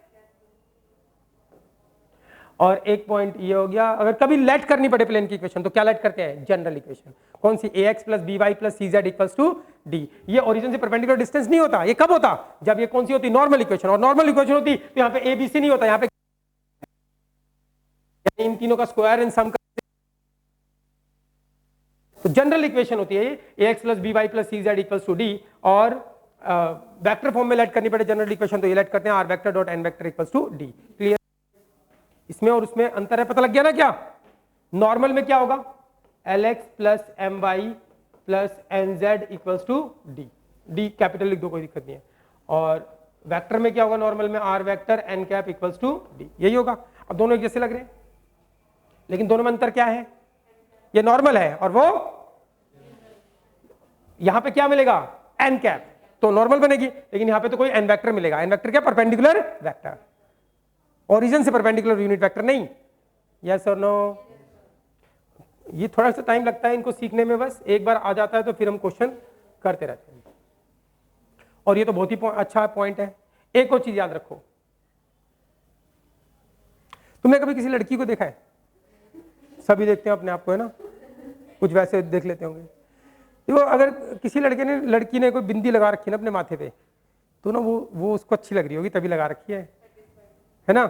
और एक पॉइंट ये हो गया। अगर कभी लेट करनी पड़े प्लेन की इक्वेशन तो क्या लेट करते हैं? General equation. कौन सी? ax plus B Y plus C Z equals to D. ये ओरिजिन से परपेंडिकुलर डिस्टेंस नहीं होता। ये कब होता? जब ये कौन सी होती? Normal equation. और नॉर्मल इक्वेशन होती तो यहाँ पे ए बी सी नहीं होता, यहाँ पे इन तीनों का स्क्वायर इन सम। तो जनरल इक्वेशन होती है ये ax plus B Y plus C Z equals to D. और वेक्टर फॉर्म में लेट करनी पड़े जनरल इक्वेशन तो ये लेट करते हैं R vector dot N vector equals to D. Clear? इसमें और उसमें अंतर है, पता लग गया ना? क्या नॉर्मल में क्या होगा? Lx plus M Y plus N Z equals to D. D capital लिख दो, कोई दिक्कत नहीं है। और वेक्टर में क्या होगा? नॉर्मल में R vector N cap equals to D. यही होगा। अब दोनों एक जैसे लग रहे हैं, लेकिन दोनों में अंतर क्या है? ये नॉर्मल है और वो यहां पे क्या मिलेगा? एन कैप, तो नॉर्मल बनेगी। लेकिन यहां पे तो कोई एन वेक्टर मिलेगा। एन वेक्टर क्या? Perpendicular vector. ओरिजिन से परपेंडिकुलर यूनिट वेक्टर नहीं। यस और नो? ये थोड़ा सा टाइम लगता है इनको सीखने में, बस एक बार आ जाता है तो फिर हम क्वेश्चन करते रहते हैं। और ये तो बहुत ही अच्छा पॉइंट है। एक और चीज याद रखो, तुमने कभी किसी लड़की को देखा है? सभी देखते हैं अपने आप को, है ना? कुछ वैसे देख लेते होंगे। देखो, अगर किसी लड़की ने कोई बिंदी लगा रखी है ना अपने माथे पे, तो ना वो उसको अच्छी लग रही होगी, तभी लगा रखी है ना?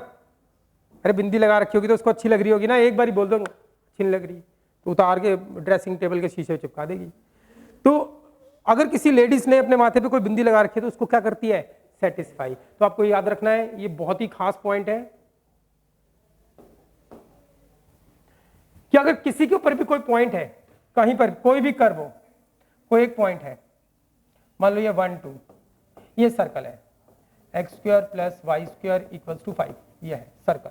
अरे बिंदी लगा रखी होगी तो उसको अच्छी लग रही होगी ना। एक बार ही बोल दो अच्छी नहीं लग रही तो उतार के ड्रेसिंग टेबल के शीशे चिपका देगी। तो अगर किसी लेडीज ने अपने माथे पे कोई बिंदी लगा रखी है तो उसको क्या करती है? सेटिस्फाई। तो आपको याद रखना है, ये बहुत ही खास पॉइंट है कि अगर किसी के ऊपर भी कोई पॉइंट है, कहीं पर कोई भी कर्व हो, कोई एक पॉइंट है, मान लो ये 1 2, ये सर्कल है, X square plus Y square equals to 5, ये है सर्कल।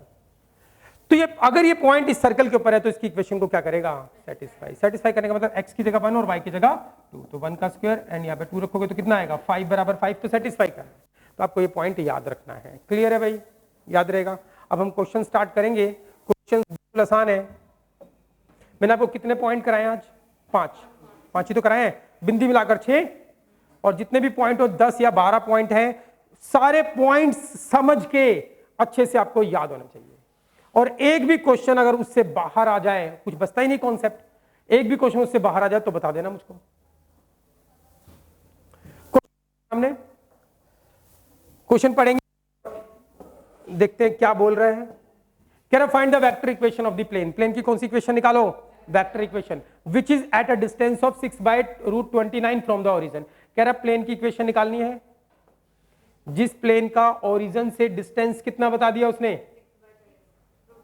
तो ये अगर ये पॉइंट इस सर्कल के ऊपर है तो इसकी इक्वेशन को क्या करेगा? सेटिस्फाई। सेटिस्फाई करने का मतलब x की जगह 1 और y की जगह 2, तो 1 का स्क्वायर एंड यहाँ पे 2 रखोगे तो कितना आएगा? 5 बराबर 5, तो सेटिस्फाई करना है। तो आपको ये पॉइंट याद रखना है। क्लियर है भाई? याद रहेगा। अब हम क्वेश्चन स्टार्ट करेंगे। क्वेश्चन बिल्कुल आसान है। मैंने आपको कितने पॉइंट कराए आज? 5 ही तो कराए हैं, बिंदी मिलाकर 6। और जितने भी पॉइंट हो 10 या 12 पॉइंट हैं, सारे पॉइंट्स समझ के अच्छे से आपको याद होना चाहिए। और एक भी क्वेश्चन अगर उससे बाहर आ जाए, कुछ बचता ही नहीं कॉन्सेप्ट, एक भी क्वेश्चन उससे बाहर आ जाए तो बता देना मुझको। हमने क्वेश्चन पढ़ेंगे, देखते हैं क्या बोल रहे हैं। कह रहा find the vector equation of the plane. Plane की कौन सी इक्वेशन निकालो? Vector equation which is at a distance of 6/√29 from the origin. कह रहा प्लेन की इक्वेशन निकालनी है जिस प्लेन का ओरिजिन से डिस्टेंस कितना बता दिया उसने?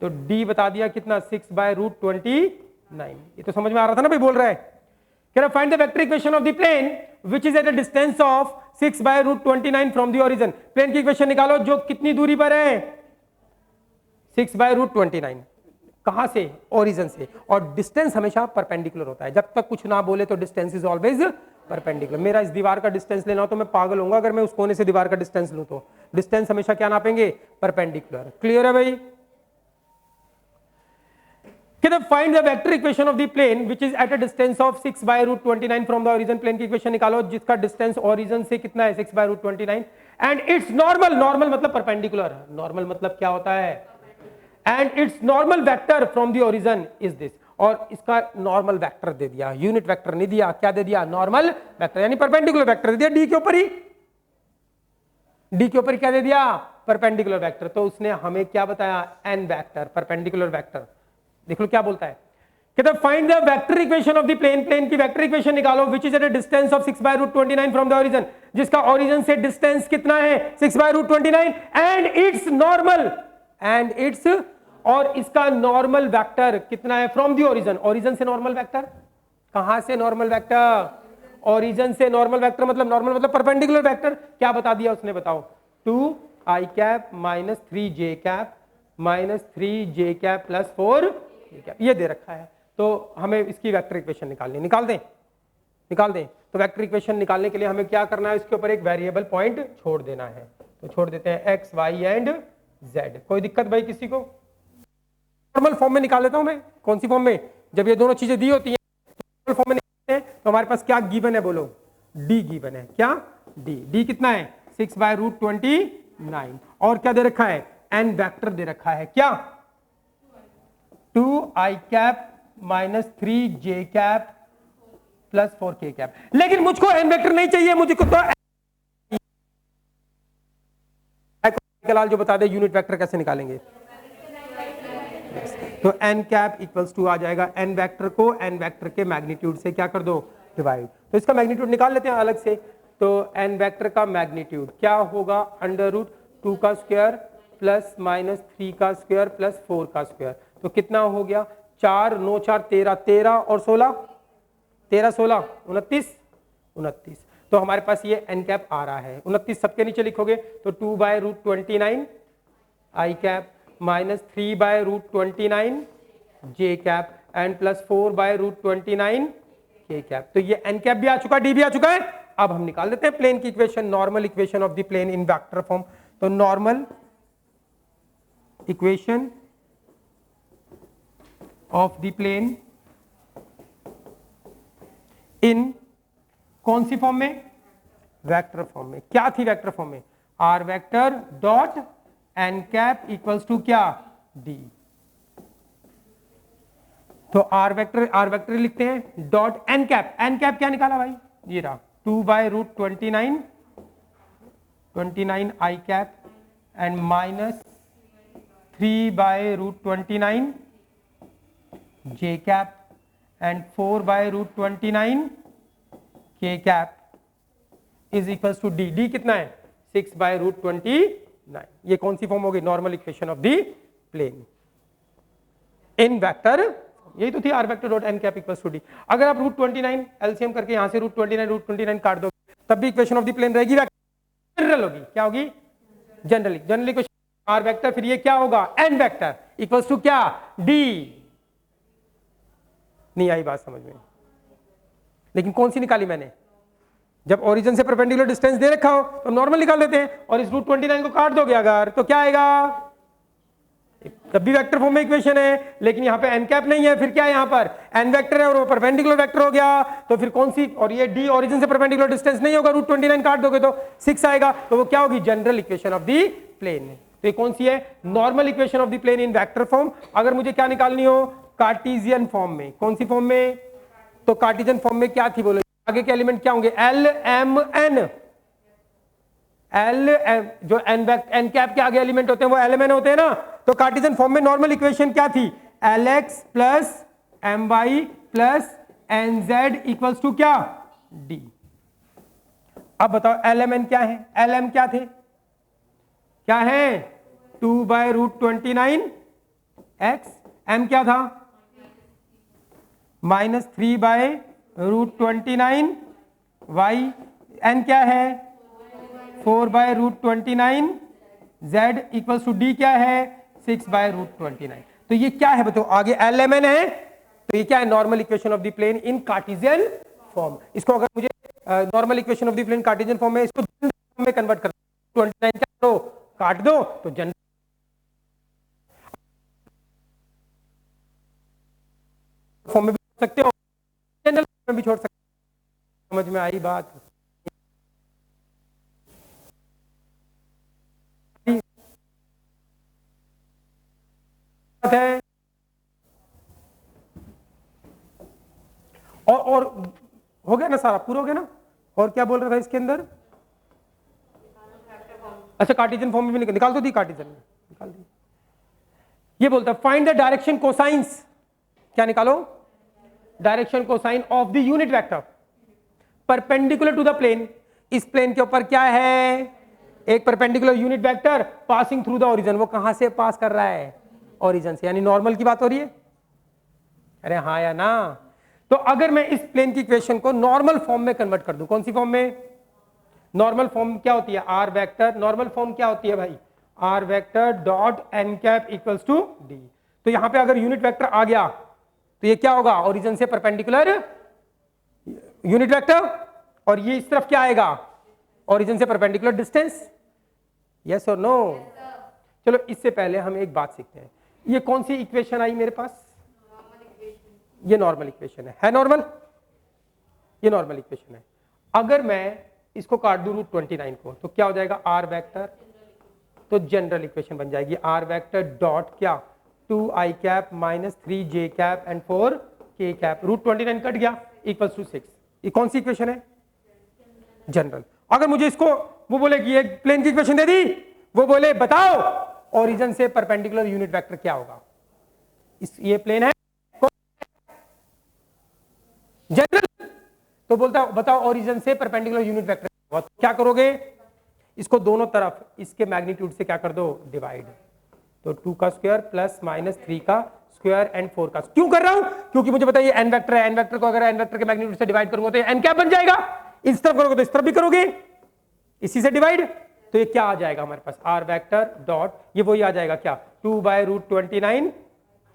तो d बता दिया कितना? 6/√29। ये तो समझ में आ रहा था ना भाई? बोल रहा है, कह रहा find the vector equation of the plane which is at a distance of 6/√29 from the origin. Plane की इक्वेशन निकालो जो कितनी दूरी पर है? 6/√29। कहां से? ओरिजिन से। और डिस्टेंस हमेशा परपेंडिकुलर होता है। जब तक कुछ ना बोले तो डिस्टेंस इज ऑलवेज परपेंडिकुलर। मेरा इस दीवार का डिस्टेंस लेना हो तो मैं पागल होऊंगा अगर मैं उस कोने से दीवार का डिस्टेंस लूं। तो डिस्टेंस हमेशा क्या नापेंगे? परपेंडिकुलर। क्लियर है भाई? Find the vector equation of the plane which is at a distance of 6/√29 from the origin. Plane की इक्वेशन निकालो जिसका डिस्टेंस ओरिजिन से कितना है? 6/√29 एंड इट्स नॉर्मल। नॉर्मल मतलब परपेंडिकुलर। नॉर्मल मतलब क्या होता है? And its normal vector from the origin is this. और इसका नॉर्मल वेक्टर दे दिया, यूनिट वेक्टर नहीं दिया। क्या दे दिया? नॉर्मल वेक्टर, यानी परपेंडिकुलर वेक्टर दे दिया। डी के ऊपर ही, डी के ऊपर क्या दे दिया? Perpendicular vector. तो उसने हमें क्या बताया? N vector, perpendicular vector. देख लो क्या बोलता है, कहता है find the vector equation of the plane. Plane की वेक्टर इक्वेशन निकालो which is at a distance of 6/√29 from the origin. जिसका ओरिजिन से डिस्टेंस कितना है? 6/√29 and its normal, and its, और इसका नॉर्मल वेक्टर कितना है? From the origin. ओरिजिन से नॉर्मल वेक्टर, कहां से नॉर्मल वेक्टर? ओरिजिन से नॉर्मल वेक्टर मतलब नॉर्मल मतलब परपेंडिकुलर वेक्टर। क्या बता दिया उसने? बताओ। 2i cap minus 3j cap minus 3j cap plus 4 ये दे रखा है। तो हमें इसकी वेक्टर इक्वेशन निकालनी, निकाल दें। तो वेक्टर इक्वेशन निकालने के लिए हमें क्या करना है? इसके ऊपर एक वेरिएबल पॉइंट छोड़ देना है। तो छोड़ देते हैं x, y एंड z। कोई दिक्कत भाई किसी को? नॉर्मल फॉर्म में निकाल लेता हूं मैं। कौन सी फॉर्म में? जब ये दोनों चीजें दी होती हैं नॉर्मल फॉर्म में निकालते हैं तो हमारे पास क्या गिवन है? बोलो। d गिवन है। क्या? d कितना है? 6/√29। और क्या दे रखा है? n वेक्टर दे रखा है। क्या? 2i cap minus 3j cap plus 4k cap. लेकिन मुझको n वेक्टर नहीं चाहिए, मुझको तो लाल जो बता दे यूनिट वेक्टर कैसे निकालेंगे। तो n कैप इक्वल्स टू आ जाएगा n वेक्टर को n वेक्टर के मैग्नीट्यूड से क्या कर दो, डिवाइड। तो इसका मैग्नीट्यूड निकाल लेते हैं अलग से। तो n वेक्टर का मैग्नीट्यूड क्या होगा, अंडर रूट 2 का स्क्वायर प्लस माइनस 3 का स्क्वायर प्लस 4 का स्क्वायर। तो कितना हो गया, 4 9 4 13, 13 और 16, 13 16 29, 29। तो हमारे पास ये n कैप आ रहा है। 29 सबके नीचे लिखोगे तो 2/√29 i cap minus 3/√29 j cap and plus 4/√29 k cap. तो ये n कैप भी आ चुका, d भी आ चुका है। अब हम निकाल देते हैं प्लेन की equation, normal equation of the plane in vector form. तो normal equation of the plane in कौन सी फॉर्म में, वेक्टर फॉर्म में। क्या थी वेक्टर फॉर्म में, R vector dot N cap equals to क्या, डी। तो आर वेक्टर लिखते हैं dot N cap. N cap क्या निकाला भाई, ये रहा 2/√29 I cap and minus 3/√29 J cap and 4/√29 K cap is equals to D. D कितना है, 6/√29। ये कौन सी फॉर्म होगी, normal equation of the plane in vector. यही तो थी R vector dot N cap equals to D. अगर आप √29 एलसीएम करके यहां से √29 काट दो तब भी इक्वेशन ऑफ द प्लेन रहेगी, जनरल होगी। क्या होगी, जनरल इक्वेशन आर वेक्टर, फिर ये क्या होगा, एन वेक्टर इक्वल्स टू क्या, डी। नहीं आई बात समझ में, लेकिन कौन सी निकाली मैंने, जब ओरिजिन से परपेंडिकुलर डिस्टेंस दे रखा हो तो नॉर्मल निकाल लेते हैं, और इस √29 को काट दोगे अगर तो क्या आएगा, तब भी वेक्टर फॉर्म में इक्वेशन है, लेकिन यहां पे एन कैप नहीं है, फिर क्या है, यहां पर एन वेक्टर है और वो परपेंडिकुलर वेक्टर हो गया। तो फिर कौन सी, और ये डी ओरिजिन से परपेंडिकुलर डिस्टेंस नहीं होगा, √29 काट दोगे तो 6 आएगा। तो वो क्या होगी, general equation of the plane. तो ये कौन सी है, normal equation of the plane in vector form. अगर मुझे क्या निकालनी हो, कार्टेशियन फॉर्म में। कौन सी फॉर्म में, तो कार्टेशियन फॉर्म में क्या थी बोलो, आगे के एलिमेंट क्या होंगे, एल एम एन। एल जो एन कैप के आगे एलिमेंट होते हैं वो एल एम एन होते हैं ना। तो कार्टेशियन फॉर्म में नॉर्मल इक्वेशन क्या थी, L X plus M Y plus N Z equals to क्या, डी। अब बताओ एल एम एन क्या है, एल एम क्या थे, क्या है 2/√29 एक्स, एम क्या था माइनस 3/√29 वाई, एन क्या है 4/√29 z इक्वल्स टू डी क्या है 6/√29। तो ये क्या है बताओ, आगे एल एम एन है, तो ये क्या है, normal equation of the plane in Cartesian form. इसको अगर मुझे normal equation of the plane Cartesian form में इसको जनरल फॉर्म में कन्वर्ट कर 29 क्या करो, काट दो, तो जनरल फॉर्म में भी छोड़ सकते हो, जनरल फॉर्म में भी छोड़ सकते हो। समझ में आई बात, है। और हो गया ना, सारा पूरा हो गया ना। और क्या बोल रहा था इसके अंदर, अच्छा कार्टेशियन फॉर्म में भी निकाल दो, दी कार्टेशियन में निकाल दी। ये बोलता है फाइंड द डायरेक्शन कोसाइंस, क्या निकालो, direction cosine of the unit vector perpendicular to the plane. इस प्लेन के ऊपर क्या है, एक perpendicular unit vector passing through the origin. वो कहां से पास कर रहा है, ओरिजिन से, यानी नॉर्मल की बात हो रही है। अरे हाँ या ना। तो अगर मैं इस प्लेन की इक्वेशन को नॉर्मल फॉर्म में कन्वर्ट कर दूं, कौन सी फॉर्म में, नॉर्मल फॉर्म क्या होती है, आर वेक्टर, नॉर्मल फॉर्म क्या होती है भाई, R vector dot N cap equals to D. तो यहां पे अगर यूनिट वेक्टर आ गया तो ये क्या होगा, ओरिजिन से परपेंडिकुलर यूनिट वेक्टर, और ये इस तरफ क्या आएगा, ओरिजिन से परपेंडिकुलर डिस्टेंस। यस और नो। चलो इससे पहले हम एक बात सीखते हैं, ये कौन सी इक्वेशन आई मेरे पास, ये नॉर्मल इक्वेशन है नॉर्मल, ये नॉर्मल इक्वेशन है। अगर मैं इसको काट दूं √29 को तो क्या हो जाएगा, आर वेक्टर, तो जनरल इक्वेशन बन जाएगी आर वेक्टर डॉट क्या 2 i cap minus 3 j cap and 4 k cap, √29 cut गया इक्वल्स टू 6। ये कौन सी इक्वेशन है? जनरल। अगर मुझे इसको वो बोले कि एक प्लेन की इक्वेशन दे दी, वो बोले बताओ ओरिजिन से परपेंडिकुलर यूनिट वेक्टर क्या होगा। ये प्लेन है जनरल, तो बोलता बताओ ओरिजिन से परपेंडिकुलर यूनिट वेक्टर क्या होगा। क्या करोगे? इसको दोनों तरफ इसके मैग्नीट्यूड से क्या कर दो? डिवाइड। तो 2 का स्क्वायर प्लस माइनस 3 का स्क्वायर एंड 4 का। क्यों कर रहा हूं? क्योंकि मुझे पता है ये एन वेक्टर है, एन वेक्टर को अगर एन वेक्टर के मैग्नीट्यूड से डिवाइड करूंगा तो एन क्या बन जाएगा? इस तरफ करोगे तो इस तरफ भी करोगे, इसी से डिवाइड, तो ये क्या आ जाएगा हमारे पास? आर वेक्टर डॉट, ये वही आ जाएगा क्या? 2 by √29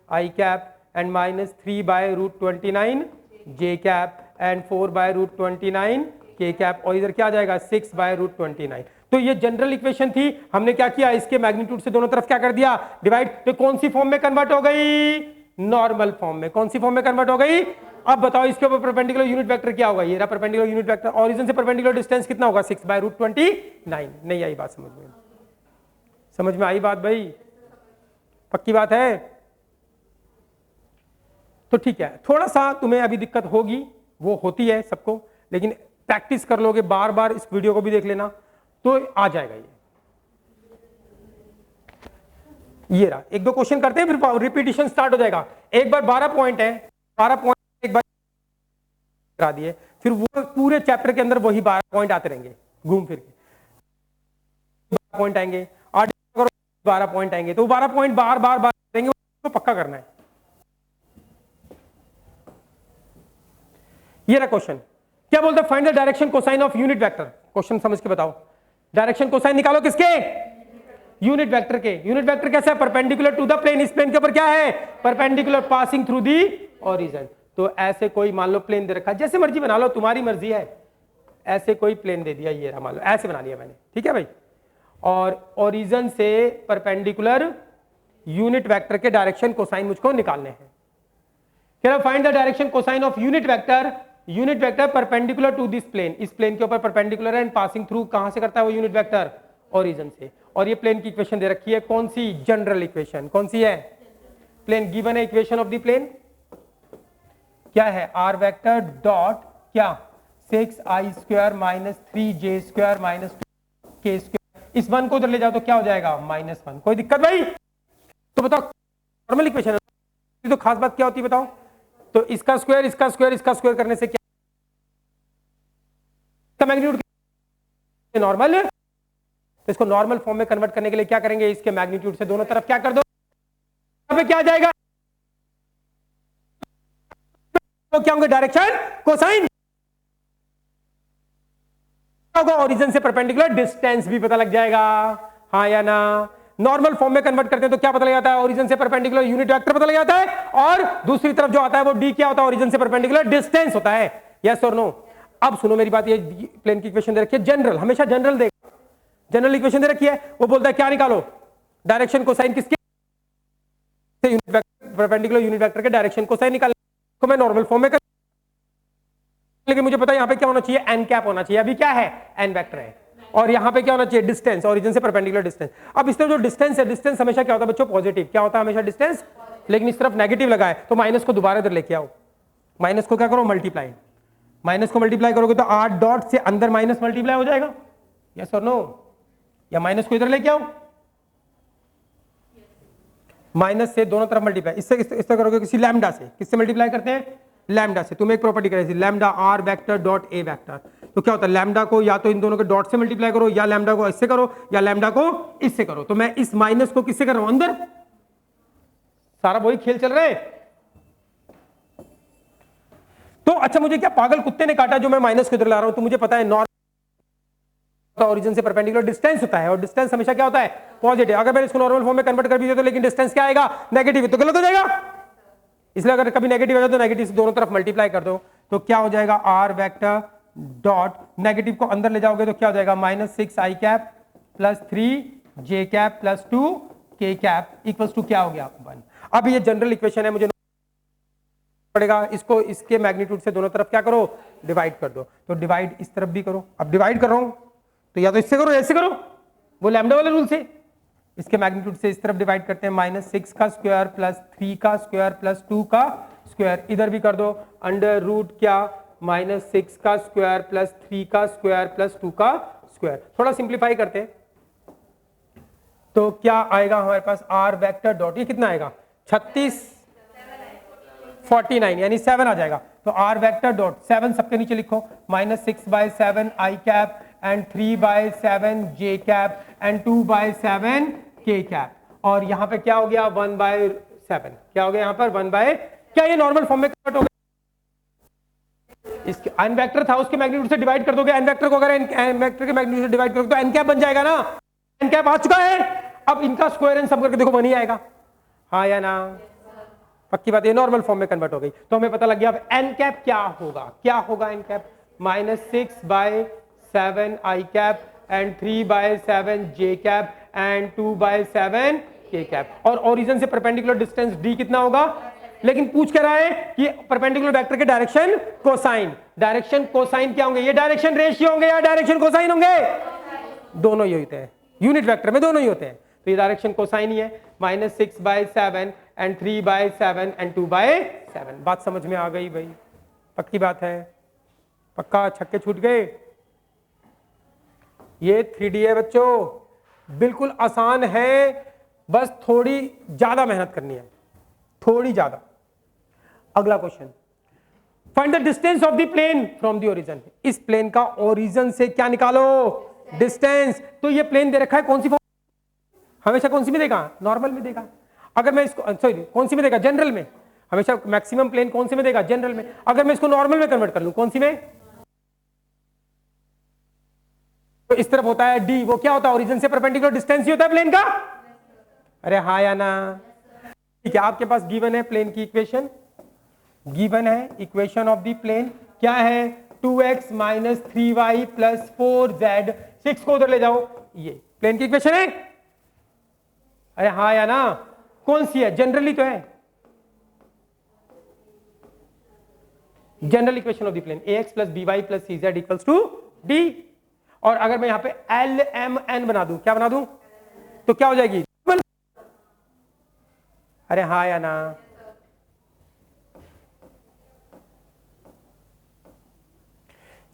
I cap and minus 3 by √29 J cap and 4 by √29 K cap, और इधर क्या आ जाएगा? 6 बाय √29। तो ये जनरल इक्वेशन थी। हमने क्या किया? इसके मैग्नीट्यूड से दोनों तरफ क्या कर दिया? डिवाइड। तो कौन सी फॉर्म में कन्वर्ट हो गई? नॉर्मल फॉर्म में। कौन सी फॉर्म में कन्वर्ट हो गई? अब बताओ इसके ऊपर परपेंडिकुलर यूनिट वेक्टर क्या होगा? ये रहा परपेंडिकुलर यूनिट वेक्टर। ओरिजिन से परपेंडिकुलर डिस्टेंस कितना होगा? 6 बाय √29। नहीं आई बात समझ में? समझ में आई बात भाई? पक्की बात है? तो ठीक है, थोड़ा सा तुम्हें अभी दिक्कत होगी, वो होती है सबको, लेकिन प्रैक्टिस कर लोगे, बार बार इस वीडियो को भी देख लेना तो आ जाएगा। ये रहा, एक दो क्वेश्चन करते हैं फिर रिपीटिशन स्टार्ट हो जाएगा। एक बार 12 पॉइंट है, 12 पॉइंट एक बार करा दिए, फिर वो पूरे चैप्टर के अंदर वही 12 पॉइंट आते रहेंगे घूम फिर के। 12 पॉइंट आएंगे, 12 पॉइंट आएंगे, तो 12 पॉइंट बार बार बार देंगे, उसको पक्का करना है। ये रहा क्वेश्चन, क्या बोलते हैं? Find the direction cosine of unit vector. Question समझ के बताओ। डायरेक्शन कोसाइन निकालो किसके? यूनिट वेक्टर के। यूनिट वेक्टर कैसा है? Perpendicular to the plane. इस प्लेन के ऊपर क्या है? Perpendicular passing through the origin. तो ऐसे कोई मान लो प्लेन दे रखा, जैसे मर्जी बना लो, तुम्हारी मर्जी है। ऐसे कोई प्लेन दे दिया, ये रहा मान लो, ऐसे बना लिया मैंने, ठीक है भाई। और ओरिजिन से परपेंडिकुलर यूनिट वेक्टर के डायरेक्शन कोसाइन मुझको निकालने हैं। क्या? Find the direction cosine of unit vector. Unit vector perpendicular to this plane, इस प्लेन के ऊपर परपेंडिकुलर है एंड पासिंग थ्रू, कहां से करता है वो यूनिट वेक्टर? ओरिजिन से। और ये प्लेन की इक्वेशन दे रखी है, कौन सी? General equation. कौन सी है? प्लेन गिवन है, इक्वेशन ऑफ द प्लेन क्या है? आर वेक्टर डॉट क्या? 6i² minus 3j² minus 2k²। इस 1 को उधर ले जाओ तो क्या हो जाएगा? -1। कोई दिक्कत भाई? तो बताओ, नॉर्मल इक्वेशन है तो खास बात क्या होती है बताओ? तो इसका स्क्वायर इसका स्क्वायर इसका स्क्वायर करने से क्या मैग्नीट्यूड? नॉर्मल। तो इसको नॉर्मल फॉर्म में कन्वर्ट करने के लिए क्या करेंगे? इसके मैग्नीट्यूड से दोनों तरफ क्या कर दो, यहाँ पे क्या आ जाएगा? तो क्या होंगे? डायरेक्शन कोसाइन होगा। ओरिजिन से परपेंडिकुलर डिस्टेंस भी पता लग जाएगा, हाँ या ना? नॉर्मल फॉर्म में कन्वर्ट करते हैं तो क्या पता लग जाता है? ओरिजिन से परपेंडिकुलर यूनिट वेक्टर पता लग जाता है, और दूसरी तरफ जो आता है वो डी क्या होता है? ओरिजिन से परपेंडिकुलर डिस्टेंस होता है। यस और नो? अब सुनो मेरी बात, ये प्लेन की इक्वेशन दे रखी है, जनरल, हमेशा जनरल देगा। जनरल इक्वेशन दे रखी है, वो बोलता है क्या निकालो? डायरेक्शन कोसाइन किसके? Unit vector, perpendicular unit vector के डायरेक्शन कोसाइन निकालने को मैं नॉर्मल फॉर्म में कर, लेकिन मुझे पता है यहाँ पे क्या होना चाहिए? एन कैप होना चाहिए। अभी क्या है? एन वेक्टर है। और यहाँ पे क्या होना चाहिए? डिस्टेंस, ओरिजिन से परपेंडिकुलर डिस्टेंस। अब इस तरफ जो डिस्टेंस है, डिस्टेंस हमेशा क्या होता है बच्चों? पॉजिटिव। क्या होता है हमेशा? डिस्टेंस। लेकिन इस तरफ नेगेटिव लगा है, तो माइनस को दोबारा इधर लेके आओ। माइनस को क्या करो? मल्टीप्लाई। माइनस को मल्टीप्लाई करोगे तो 8 डॉट से अंदर माइनस मल्टीप्लाई हो जाएगा। यस और नो? या माइनस को इधर लेके आओ, माइनस से दोनों तरफ मल्टीप्लाई। इससे करोगे किसी लैम्डा से। किससे मल्टीप्लाई करते हैं? लैम्डा से। तुम्हें एक प्रॉपर्टी करेगी, lambda R vector dot A vector. तो क्या होता है? लैम्डा को या तो इन दोनों के डॉट से मल्टीप्लाई करो, या लैम्डा को इससे करो, या लैम्डा को इससे करो। तो मैं इस माइनस को किससे कर रहा हूं? अंदर। सारा वही खेल चल रहा है। तो अच्छा, मुझे क्या पागल कुत्ते ने काटा जो मैं माइनस को इधर ला रहा हूं? तो मुझे पता है नॉर्मल ओरिजिन से परपेंडिकुलर डिस्टेंस होता है, और डिस्टेंस हमेशा क्या होता है? पॉजिटिव। अगर मैं इसको नॉर्मल फॉर्म में कन्वर्ट कर भी दिया तो लेकिन डिस्टेंस क्या आएगा? नेगेटिव। तो गलत हो जाएगा। इसलिए अगर कभी नेगेटिव आ जाए तो नेगेटिव से दोनों तरफ मल्टीप्लाई कर दो, तो क्या हो जाएगा? आर वेक्टर डॉट, नेगेटिव को अंदर ले जाओगे तो क्या हो जाएगा? -6i cap plus 3j cap plus 2k cap equals to क्या हो गया? 1। अब ये जनरल इक्वेशन है, मुझे पड़ेगा इसको, इसके मैग्नीट्यूड से दोनों तरफ क्या करो? डिवाइड कर दो। तो डिवाइड इस तरफ भी करो। अब डिवाइड कर रहा हूं तो या तो इससे करो या इससे करो, वो लैम्डा वाले रूल से। इसके मैग्नीट्यूड से इस तरफ डिवाइड करते हैं, -6 का स्क्वायर प्लस 3 का स्क्वायर प्लस 2 का स्क्वायर, इधर भी कर दो अंडर रूट क्या -6 का स्क्वायर प्लस 3 का स्क्वायर प्लस 2 का स्क्वायर। थोड़ा सिंप्लीफाई करते हैं तो क्या आएगा हमारे पास आर वेक्टर डॉट, ये कितना आएगा 36 49 यानी 7 आ जाएगा। तो आर वेक्टर डॉट 7 सबके नीचे लिखो, -6/7 I cap and 3/7 J cap and 2/7 K cap, और यहां पे क्या हो गया 1/7, क्या हो गया यहां पर 1/, क्या ये नॉर्मल फॉर्म में कन्वर्ट हो गया? इसके एन वेक्टर था उसके मैग्नीट्यूड से डिवाइड कर दोगे, एन वेक्टर को अगर एन वेक्टर के मैग्नीट्यूड से डिवाइड करोगे तो एन कैप बन जाएगा ना, एन कैप आ चुका है। अब इनका स्क्वायर एन सब करके देखो बन ही आएगा, हाँ या ना, पक्की बात, ये नॉर्मल फॉर्म में कन्वर्ट हो गई। तो हमें पता लग गया अब एन कैप क्या होगा, क्या होगा N cap -6/7 I cap and 3/7 J cap and 2/7 K cap, और ओरिजिन से परपेंडिकुलर डिस्टेंस डी कितना होगा, लेकिन पूछ क्या रहा है कि परपेंडिकुलर वेक्टर के डायरेक्शन कोसाइन, डायरेक्शन कोसाइन क्या होंगे, ये डायरेक्शन रेशियो होंगे या डायरेक्शन कोसाइन होंगे, दोनों ही होते हैं, यूनिट वेक्टर में दोनों ही होते हैं, तो ये डायरेक्शन कोसाइन ही है, -6/7 एंड 3/7 एंड 2/7। बात समझ में आ गई भाई, पक्की बात है, पक्का, छक्के छूट गए। ये 3D है बच्चों, बिल्कुल आसान है, बस थोड़ी ज्यादा मेहनत करनी है, थोड़ी ज्यादा। अगला question, find the distance of the plane from the origin, इस प्लेन का ओरिजिन से क्या निकालो, डिस्टेंस। तो ये प्लेन दे रखा है कौन सी फॉर्म, हमेशा कौन सी में देगा, नॉर्मल में देगा। अगर मैं इसको सॉरी कौन सी में देगा, जनरल में, हमेशा मैक्सिमम प्लेन कौन सी में देगा, जनरल में। अगर मैं इसको नॉर्मल में कन्वर्ट कर लूं कौन सी में, तो इस तरफ होता है डी, वो क्या होता है ओरिजिन से परपेंडिकुलर डिस्टेंस ही होता है प्लेन का, अरे हाँ या ना। ठीक है, आपके पास गिवन है प्लेन की इक्वेशन, गिवन है इक्वेशन ऑफ द प्लेन, क्या है 2x - 3y + 4z, 6 को उधर ले जाओ, ये प्लेन की इक्वेशन है, अरे हाँ या ना, कौन सी है, जनरली तो है, general equation of the plane ax + by + cz = d, और अगर मैं यहां पे LMN बना दूं, क्या बना दूं, तो क्या हो जाएगी, अरे हाँ या ना।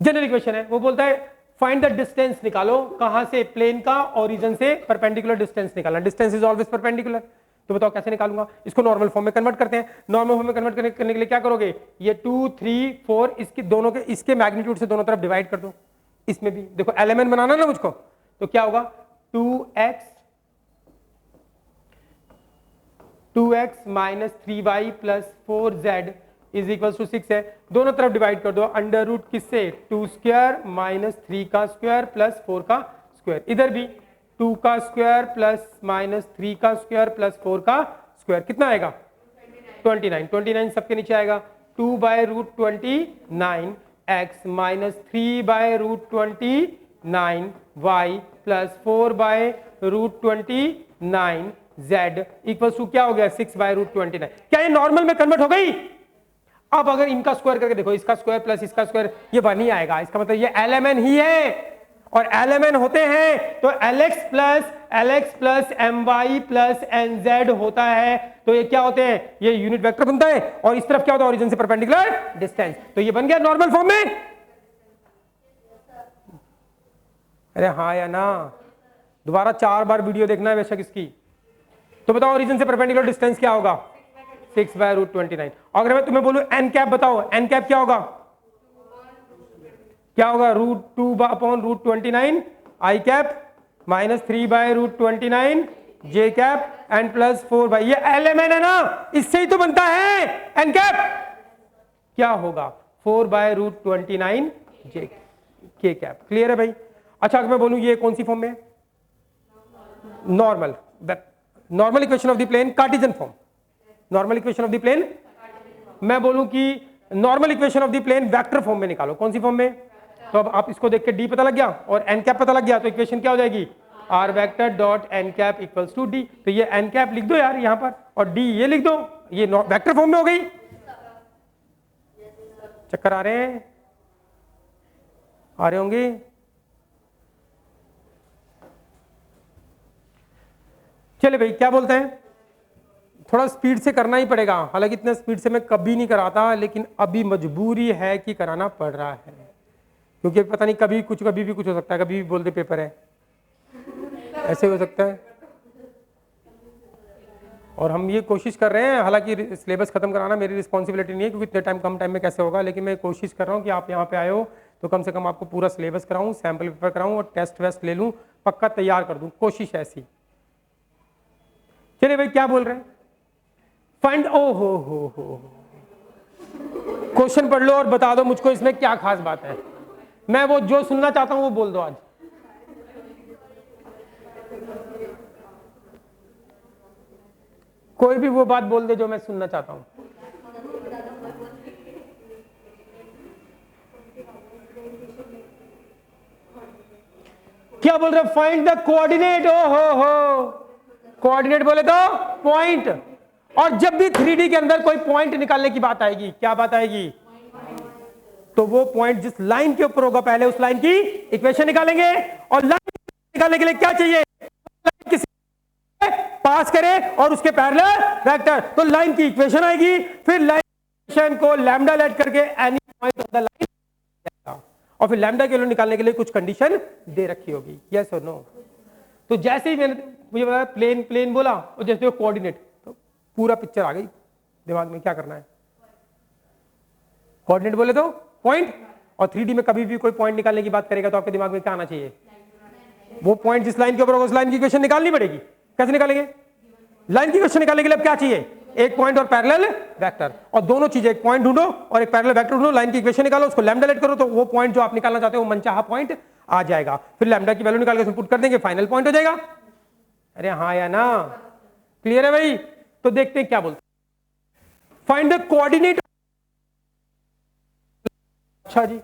जनरल इक्वेशन है, वो बोलता है फाइंड द डिस्टेंस निकालो, कहां से, प्लेन का ओरिजिन से परपेंडिकुलर डिस्टेंस निकालना, डिस्टेंस इज ऑलवेज परपेंडिकुलर। तो बताओ कैसे निकालूंगा, इसको नॉर्मल फॉर्म में कन्वर्ट करते हैं। नॉर्मल फॉर्म में कन्वर्ट करने के लिए क्या करोगे, ये 2 3 4 इसके दोनों के, इसके मैग्नीट्यूड से दोनों तरफ डिवाइड कर दो, इसमें भी देखो एलिमेंट बनाना ना मुझको, तो क्या होगा 2x - 3y + 4z = 6 है, दोनों तरफ डिवाइड कर दो, अंडर रूट किससे, 2² - 3 का स्क्वायर प्लस 4 का स्क्वायर, इधर भी 2 का स्क्वायर प्लस -3 का स्क्वायर प्लस 4 का स्क्वायर, कितना आएगा 29, 29 सबके नीचे आएगा, 2/√29 x - 3/√29 y + 4/√29 z = क्या हो गया 6/√29। क्या ये नॉर्मल में कन्वर्ट हो गई। अब अगर इनका स्क्वायर करके देखो, इसका स्क्वायर प्लस इसका स्क्वायर, ये 1 ही आएगा, इसका मतलब ये LMN ही है, और LMN होते हैं तो LX + my + nz होता है, तो ये क्या होते हैं, ये यूनिट वेक्टर बनता है, और इस तरफ क्या होता है ओरिजिन से परपेंडिकुलर डिस्टेंस, तो ये बन गया नॉर्मल फॉर्म में, अरे हाँ या ना। दोबारा 4 बार वीडियो देखना है बेशक इसकी। तो बताओ ओरिजिन से परपेंडिकुलर डिस्टेंस क्या होगा 6/√29। अगर मैं तुम्हें बोलूं एन कैप बताओ, एन कैप क्या होगा, क्या होगा √2/√29 I cap - 3/√29 J cap and +4 भाई, ये LMN है ना, इससे ही तो बनता है एन कैप, क्या होगा 4/√29 जे के कैप। क्लियर है भाई। अच्छा अगर मैं बोलूं ये कौन सी फॉर्म में है, normal, normal equation of the plane Cartesian form, normal equation of the plane, मैं बोलूं कि normal equation of the plane vector form में निकालो, कौन सी फॉर्म में, तो अब आप इसको देख के डी पता लग गया और एन कैप पता लग गया, तो इक्वेशन क्या हो जाएगी r vector dot n cap = d। तो ये n कैप लिख दो यार यहां पर, और d ये लिख दो, ये वेक्टर फॉर्म में हो गई। चक्कर आ रहे हैं, आ रहे होंगे। चले भाई क्या बोलते हैं, थोड़ा स्पीड से करना ही पड़ेगा, हालांकि इतना स्पीड से मैं कभी नहीं कराता, लेकिन अभी मजबूरी है कि कराना पड़ रहा है, क्योंकि पता नहीं कभी भी कुछ हो सकता है, कभी भी बोल दे पेपर है, ऐसे हो सकता है। और हम ये कोशिश कर रहे हैं, हालांकि सिलेबस खत्म कराना मेरी रिस्पॉन्सिबिलिटी नहीं है, क्योंकि इतने कम टाइम में कैसे होगा, लेकिन मैं कोशिश कर रहा हूँ कि आप यहाँ पे आए हो तो कम से कम आपको पूरा सिलेबस कराऊँ, सैम्पल पेपर कराऊँ और टेस्ट वेस्ट ले लूँ, पक्का तैयार कर दूँ, कोशिश ऐसी। चलिए भाई क्या बोल रहे हैं, फाइंड, ओ हो क्वेश्चन पढ़ लो और बता दो मुझको इसमें क्या खास बात है, मैं वो जो सुनना चाहता हूं वो बोल दो आज। कोई भी वो बात बोल दे जो मैं सुनना चाहता हूं। क्या बोल रहे, फाइंड द कोऑर्डिनेट, ओ हो कोऑर्डिनेट बोले तो पॉइंट, और जब भी 3D के अंदर कोई पॉइंट निकालने की बात आएगी, क्या बात आएगी, तो वो पॉइंट जिस लाइन के ऊपर होगा पहले उस लाइन की इक्वेशन निकालेंगे, और लाइन निकालने के लिए क्या चाहिए, किसी पास करे और उसके पैरेलल वेक्टर, तो लाइन की इक्वेशन आएगी, फिर लाइन इक्वेशन को लैम्डा लेट करके any point of the line, और फिर लैम्डा के वैल्यू निकालने के लिए कुछ कंडीशन दे रखी होगी, यस और नो। तो जैसे ही मैंने मुझे बताया प्लेन बोला और जैसे कोऑर्डिनेट, तो पूरा पिक्चर आ गई दिमाग में, क्या करना है, कोऑर्डिनेट बोले तो पॉइंट, और 3D में कभी भी कोई पॉइंट निकालने की बात करेगा तो आपके दिमाग में क्या आना चाहिए, वो पॉइंट जिस लाइन के ऊपर होगा उस लाइन की इक्वेशन निकालनी पड़ेगी। कैसे निकालेंगे, लाइन की इक्वेशन निकालने के लिए अब क्या चाहिए, एक पॉइंट और पैरेलल वेक्टर, और दोनों चीजें, एक पॉइंट ढूंढो और एक पैरेलल वेक्टर ढूंढो, लाइन की इक्वेशन निकालो, उसको लैम्डा लेट करो, तो वो पॉइंट जो आप निकालना चाहते हो वो मनचाहा पॉइंट आ जाएगा, फिर लैम्डा की वैल्यू निकाल के उसमें पुट कर देंगे, फाइनल पॉइंट हो जाएगा। अरे हाँ या ना, क्लियर है भाई। तो देखते हैं क्या बोलते, फाइंड द कोऑर्डिनेट, अच्छा जी